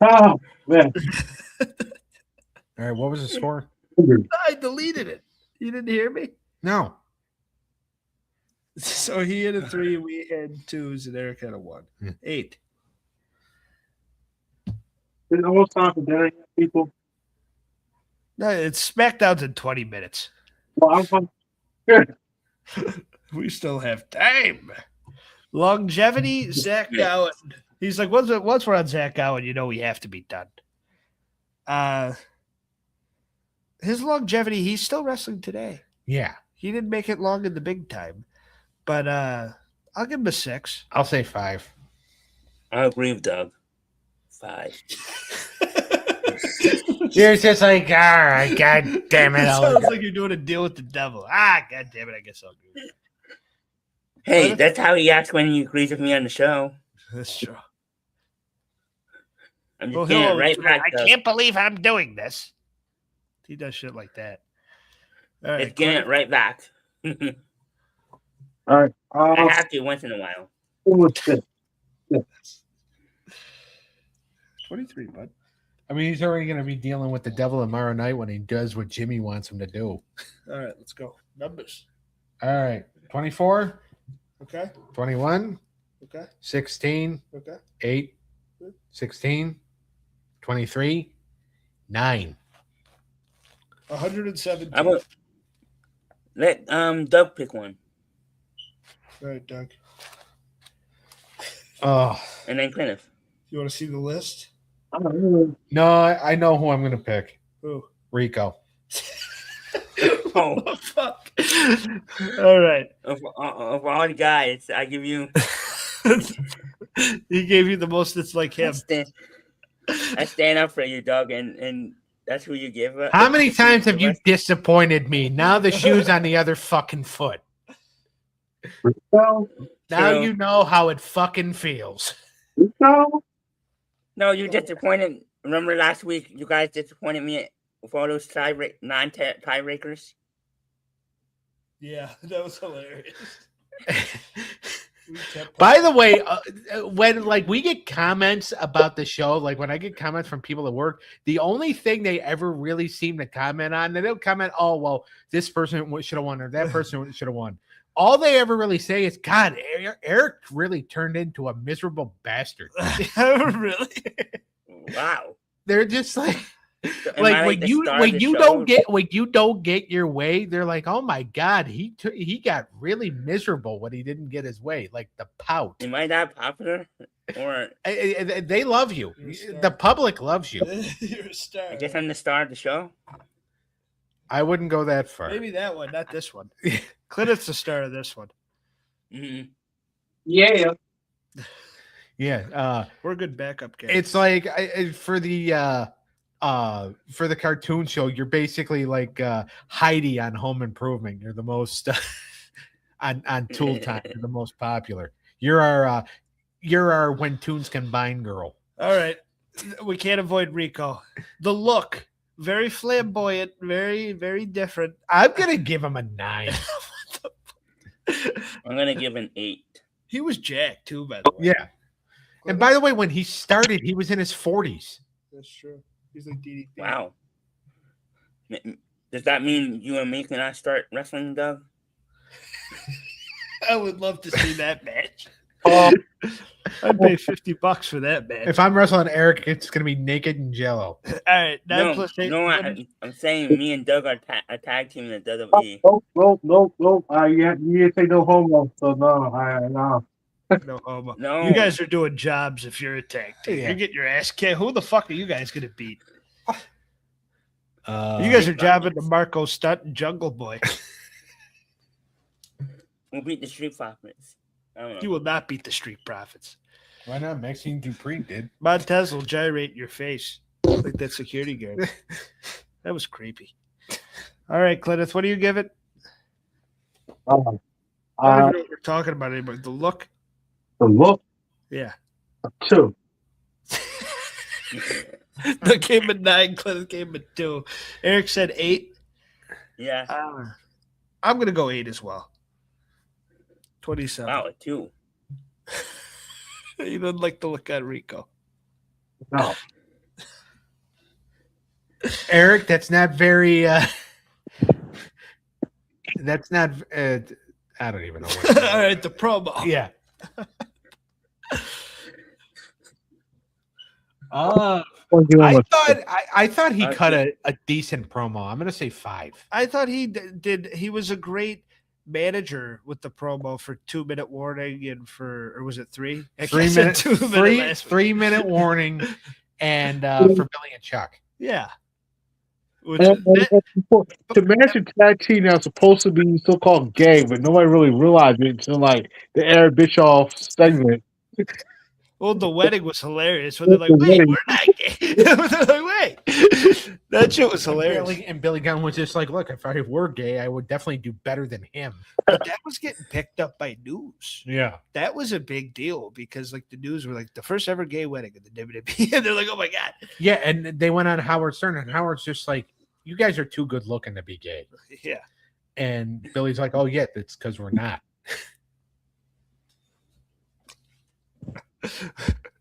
Oh, man.
All right, what was the score?
I deleted it. You didn't hear me?
No.
So he had a 3, we had 2s, and Eric had a 1. 8.
It's almost time for dinner, people.
No, it's SmackDown's in 20 minutes.
Well, good.
We still have time. Longevity, Zach Gowen. He's like, once we're on Zach Gowen, we have to be done. His longevity, he's still wrestling today.
Yeah.
He didn't make it long in the big time. But I'll give him a 6.
I'll say 5.
I agree with Doug. 5.
You're just like, all right, God damn it.
Sounds like you're doing a deal with the devil. God damn it, I guess I'll do it.
Hey, that's how he acts when he agrees with me on the show.
That's true.
I'm just getting it right back.
I can't believe I'm doing this. He does shit like that. All right,
It's getting it right back.
All right.
I have to once in a while.
23, bud.
I mean, he's already going to be dealing with the devil tomorrow night when he does what Jimmy wants him to do.
All right, let's go. Numbers.
All right. 24,
Okay.
21,
Okay.
16,
Okay.
8, 16, 23, 9.
117.
How about let Doug pick one,
All right, Doug.
Oh.
and then Kenneth.
You want to see the list?
No, I know who I'm going to pick.
Who?
Rico.
Oh,
Fuck. All right.
of all the guys, I give you.
He gave you the most that's like him.
I stand up for you, Doug, and that's who you give.
How many times have you disappointed me? Now the shoe's on the other fucking foot.
No.
Now
True.
you know how it fucking feels.
No.
No, you disappointed. Remember last week, you guys disappointed me with all those non-tiebreakers.
Yeah, that was hilarious.
By the way, when we get comments about the show, like when I get comments from people at work, the only thing they ever really seem to comment on, they don't comment, oh, well, this person should have won or that person should have won. All they ever really say is, God, Eric really turned into a miserable bastard.
Really?
Wow.
They're just like
Am I
when
the
you
star of
when
the
you
show?
don't get your way, they're like, oh my God, he got really miserable when he didn't get his way, like the pout.
Am I that popular? Or
They love you.
You're a star.
The public loves you.
You're a star.
I guess I'm the star of the show.
I wouldn't go that far.
Maybe that one, not this one. Clinton's the star of this one.
Mm-hmm.
Yeah.
Yeah,
We're a good backup guys.
it's like for the cartoon show, you're basically like Heidi on Home Improvement. You're the most on Tool Time. You're the most popular. You're our When Tunes Combine girl.
All right. We can't avoid Rico. The look, very flamboyant, very, very different.
I'm gonna give him a 9.
I'm gonna give an 8.
He was jacked too, by the way.
Yeah. And by the way, when he started, he was in his 40s.
That's true. He's like DDP.
Wow. Does that mean you and me cannot start wrestling, Doug?
I would love to see that match.
Um,
I'd pay $50 for that match.
If I'm wrestling Eric, it's gonna be naked and jello.
All right, 9
No,
plus 8.
no, I'm saying me and Doug are a tag team in the WWE.
no. You didn't say no homo, so no. No.
No homo.
No.
You guys are doing jobs if you're a tag team.
Yeah.
You're getting your ass kicked. Who the fuck are you guys going to beat? You
You
guys are jobbing to Marco Stunt and Jungle Boy.
We'll beat the Street Profits. I don't know.
You will not beat the Street Profits.
Why not? Maxine Dupree did.
Montez will gyrate in your face like that security guard. That was creepy. All right, Clintus, what do you give it? I don't even know what we're talking about anymore. The look?
The look,
Yeah.
2.
The game at 9, Clintus game at 2. Eric said 8.
Yeah.
I'm going to go 8 as well. 27.
Wow, a 2.
You didn't like the look on Rico.
No.
Eric, that's not very That's not. I don't even know. What
All right, the promo.
Yeah. I thought he cut a decent promo. I'm gonna say 5.
I thought he did. He was a great manager with the promo for 2-minute warning and or was it 3?
3-minute,
2-minute
3-minute warning, and for Billy and Chuck.
Yeah.
The Mansion Tag Team now supposed to be so-called gay, but nobody really realized it until like the Eric Bischoff segment.
Well, the wedding was hilarious when they're like, "Wait, we're not gay." They're like, "Wait," that shit was hilarious.
And Billy Gunn was just like, "Look, if I were gay, I would definitely do better than him."
But that was getting picked up by news.
Yeah,
that was a big deal because like the news were like the first ever gay wedding in the WWE, and they're like, "Oh my god!"
Yeah, and they went on Howard Stern, and Howard's just like, "You guys are too good looking to be gay."
Yeah,
and Billy's like, "Oh yeah, it's because we're not."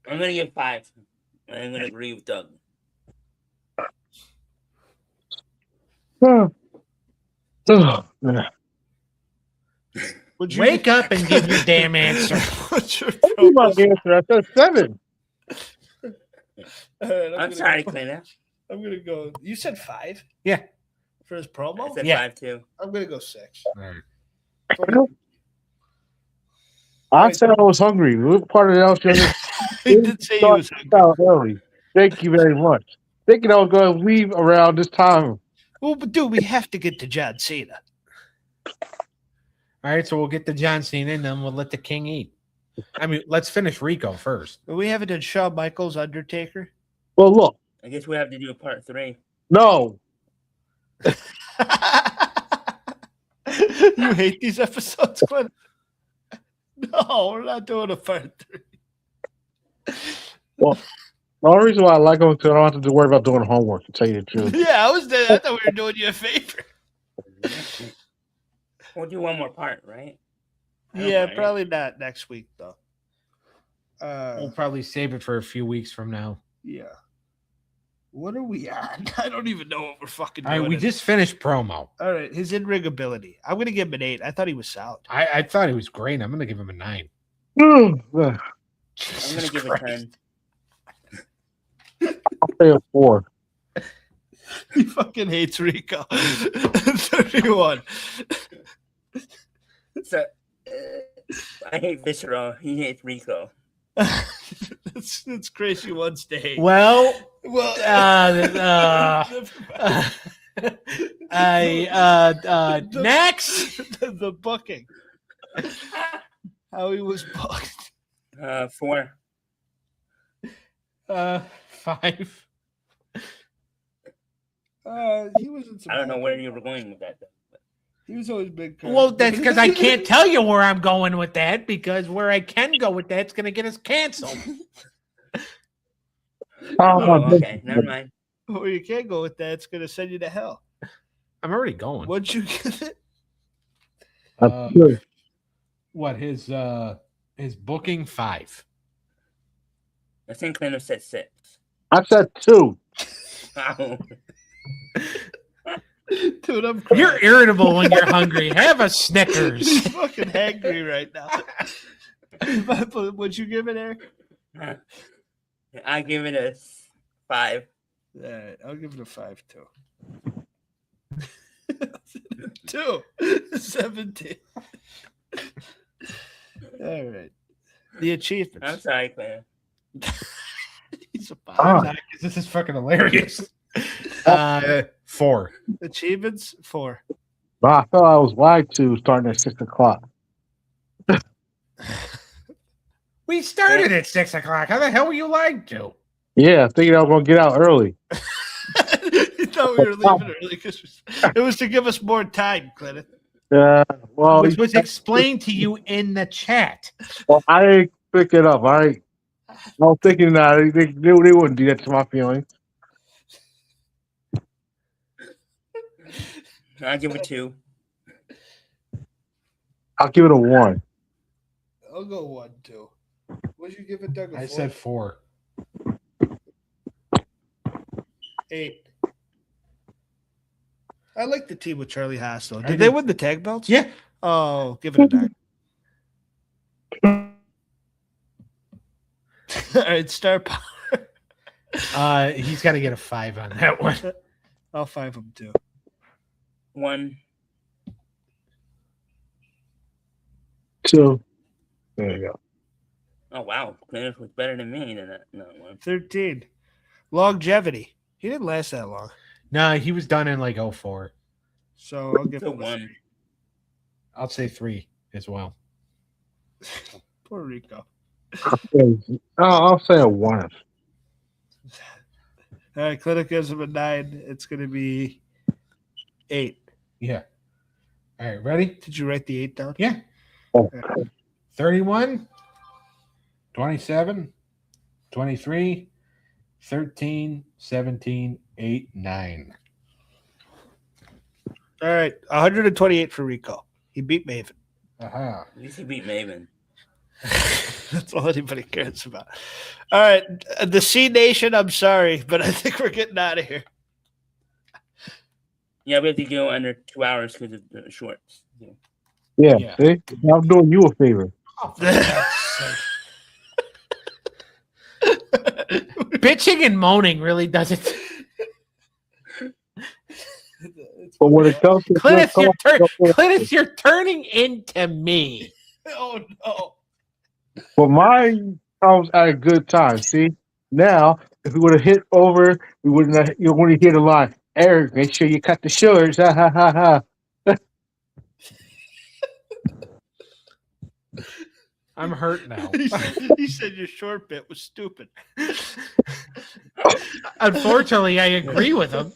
I'm gonna give 5. I'm gonna agree with Doug.
Wake up and give your damn answer.
What's your
my answer? I said 7.
Right,
I'm sorry, Clint.
I'm gonna go. You said 5?
Yeah.
For his promo?
I said
Yeah.
5 too.
I'm gonna go 6.
I said I was hungry. What part of that?
He did say he was hungry.
Early. Thank you very much. Thinking I was going to leave around this time.
Well, but dude, we have to get to John Cena.
All right, so we'll get to John Cena, and then we'll let the King eat. I mean, let's finish Rico first.
We haven't done Shawn Michaels, Undertaker.
Well, look.
I guess we have to do a part 3.
No.
You hate these episodes, Clint? No, we're not doing a part 3.
Well, the only reason why I like going to, I don't have to worry about doing homework, to tell you the truth.
Yeah, I thought we were doing you a favor.
We'll do one more part, right?
Yeah, probably not next week, though.
We'll probably save it for a few weeks from now.
Yeah. What are we on? I don't even know what we're fucking doing.
All right, we just finished promo.
All right, his in-ring ability. I'm going to give him an 8. I thought he was solid.
I thought he was great. I'm going to give him a 9.
I'm going to give it 10.
I'll say a 4.
He fucking hates Rico. 31.
So, I hate Visceral. He hates Rico.
That's crazy once to hate.
Well, next
the booking. How he was booked.
4.
5.
He was in some
I don't know where you were going with that, though.
He was always big.
Well, that's because I can't tell you where I'm going with that, because where I can go with that's going to get us canceled.
Okay, never mind.
Well, you can't go with that. It's going to send you to hell.
I'm already going.
What'd you give it?
What his booking 5.
I think Clint said 6.
I said 2.
Wow.
Dude, I'm crying.
You're irritable when you're hungry. Have a Snickers.
He's fucking hangry right now. What'd you give it, Eric?
I give it a 5.
All right, I'll give it a 5 too. 17. All right. The achievements.
I'm sorry, Clint.
He's a 5.
This is fucking hilarious. 4.
Achievements 4.
But I thought I was lied to starting at 6 o'clock.
We started at 6 o'clock. How the hell were you lied to?
Yeah, thinking I was going to get out early.
You thought we were leaving early because it was to give us more time, Clinton.
Well,
Which was explained to you in the chat.
Well, I didn't pick it up. I was thinking that they wouldn't do that to my feelings.
I'll give it 2.
I'll give it a 1.
I'll go 1, 2. What'd you give it, Doug?
I said 4.
8. I like the team with Charlie Haas, though.
I
Did they
do.
win the tag belts?
Yeah.
Oh, give it a 9. All right, star power.
He's got to get a 5 on that one.
I'll 5 them too.
1.
2. There you go.
Oh wow, Clint was better than me than that. No one.
13. Longevity. He didn't last that long.
No, he was done in like 04.
So I'll give
So
him a
1.
3.
I'll say 3 as well.
Puerto Rico.
I'll say a 1.
All right, Clinic gives him a 9. It's going to be 8.
Yeah. All right, ready?
Did you write the 8 down?
Yeah.
Oh.
31, 27, 23, 13, 17, 8, 9.
All right, 128 for Rico. He beat Maven.
Aha.
At least he beat Maven.
That's all anybody cares about. All right, the C Nation, I'm sorry, but I think we're getting out of here.
Yeah, we have to go under 2 hours because of the shorts.
Yeah,
Yeah.
see? I'm doing you a favor.
Oh, for God's sake. Bitching and moaning really doesn't.
But when it comes to
Clintus, you're turning into me.
Oh, no.
but mine comes at a good time. See, now if we would have hit over, we wouldn't. You wouldn't hear the line. Eric, make sure you cut the shorts. Ha ha ha ha.
I'm hurt now.
He said your short bit was stupid.
Unfortunately, I agree with him.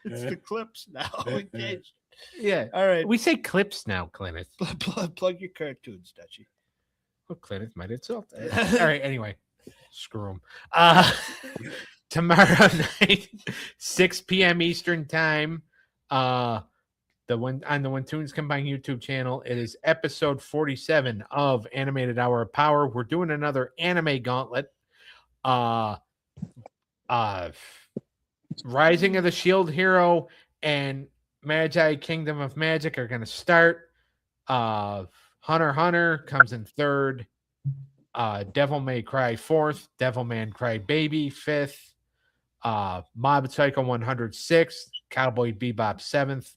It's the clips now. We changed.
Yeah.
All right.
We say clips now, Clintus.
Plug your cartoons, Dutchie.
Oh, Clintus might insult. All right. Anyway, screw him. Tomorrow night, 6 p.m. Eastern time. On the When Tunes Combine YouTube channel, it is episode 47 of Animated Hour of Power. We're doing another anime gauntlet. Rising of the Shield Hero and Magi Kingdom of Magic are going to start. Hunter x Hunter comes in 3rd. Devil May Cry 4th. Devilman Cry Baby 5th. Mob Psycho 100 6th. Cowboy Bebop 7th.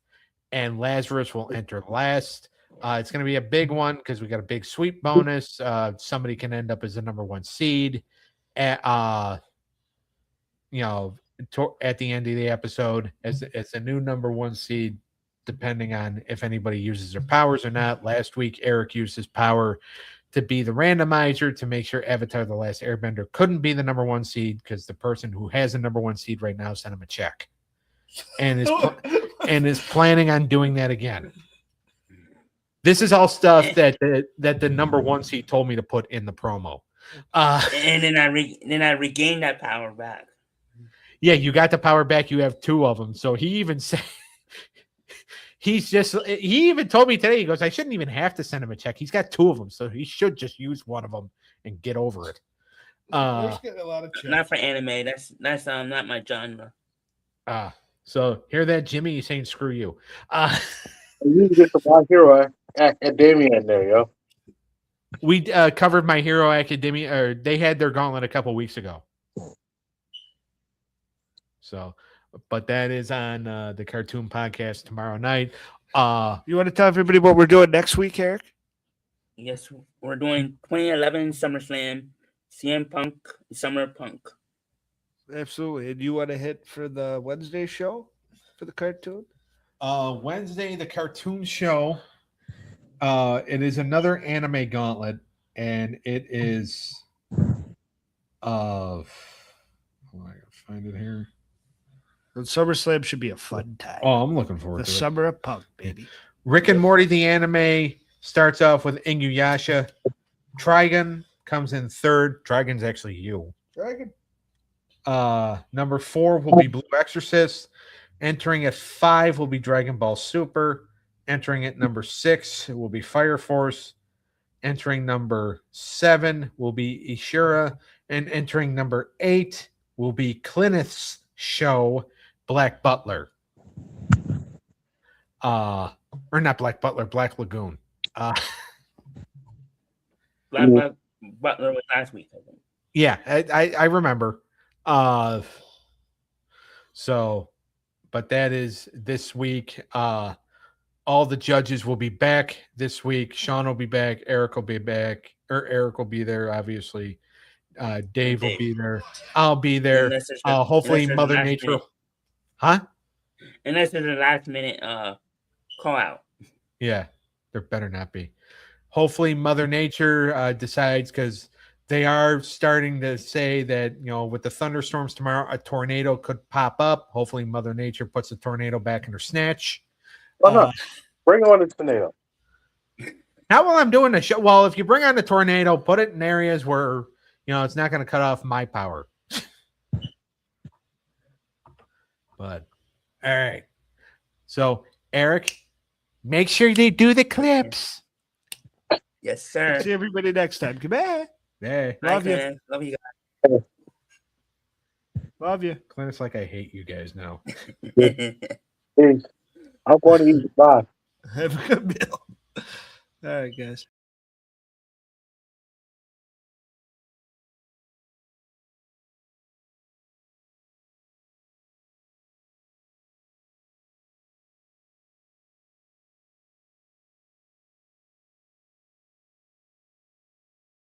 And Lazarus will enter last. It's going to be a big one because we got a big sweep bonus. Somebody can end up as the number 1 seed. At the end of the episode, as a new number 1 seed, depending on if anybody uses their powers or not. Last week, Eric used his power to be the randomizer to make sure Avatar: The Last Airbender couldn't be the number 1 seed because the person who has the number 1 seed right now sent him a check. And is planning on doing that again. This is all stuff that the number 1 seed told me to put in the promo.
And then I regained that power back.
Yeah, you got the power back. You have 2 of them. So he even said he even told me today. He goes, I shouldn't even have to send him a check. He's got 2 of them, so he should just use one of them and get over it.
Getting a lot of checks.
Not for anime. That's not my genre.
So hear that, Jimmy? He's saying screw you.
You need to get some My Hero Academia in there, yo.
We covered My Hero Academia, or they had their gauntlet a couple weeks ago. So, but that is on the Cartoon Podcast tomorrow night.
You want to tell everybody what we're doing next week, Eric?
Yes, we're doing 2011 SummerSlam, CM Punk, Summer Punk.
Absolutely. And you want to hit for the Wednesday show for the cartoon?
Wednesday, the cartoon show. It is another anime gauntlet, and it is I can find it here.
And SummerSlam should be a fun time.
Oh, I'm looking forward
the
to
Summer of Punk, baby.
Rick and Morty, the anime, starts off with Inuyasha. Trigun comes in 3rd. Trigun's actually you.
Dragon.
Number 4 will be Blue Exorcist. Entering at 5 will be Dragon Ball Super. Entering at number 6 will be Fire Force. Entering number 7 will be Ishura. And entering number 8 will be Clinith's show, Black Butler. Or not Black Butler, Black Lagoon.
Black Butler was last week, I think.
Yeah, I remember. So, but that is this week. All the judges will be back this week. Sean will be back. Eric will be back. Or Eric will be there, obviously. Dave will be there. I'll be there. Hopefully Mother Nature. Huh?
Unless there's a last minute call out.
Yeah, there better not be. Hopefully Mother Nature decides, because they are starting to say that, with the thunderstorms tomorrow, a tornado could pop up. Hopefully Mother Nature puts the tornado back in her snatch.
Why not? Bring on the tornado.
Not while I'm doing the show. Well, if you bring on the tornado, put it in areas where, it's not going to cut off my power. But, all right. So, Eric, make sure they do the clips.
Yes, sir.
See everybody next time. Goodbay.
Hey.
Love you.
Man. Love you guys.
Love you.
Clint, it's like I hate you guys now.
Peace. I'm going to eat. Bye.
Have a good meal. All right, guys.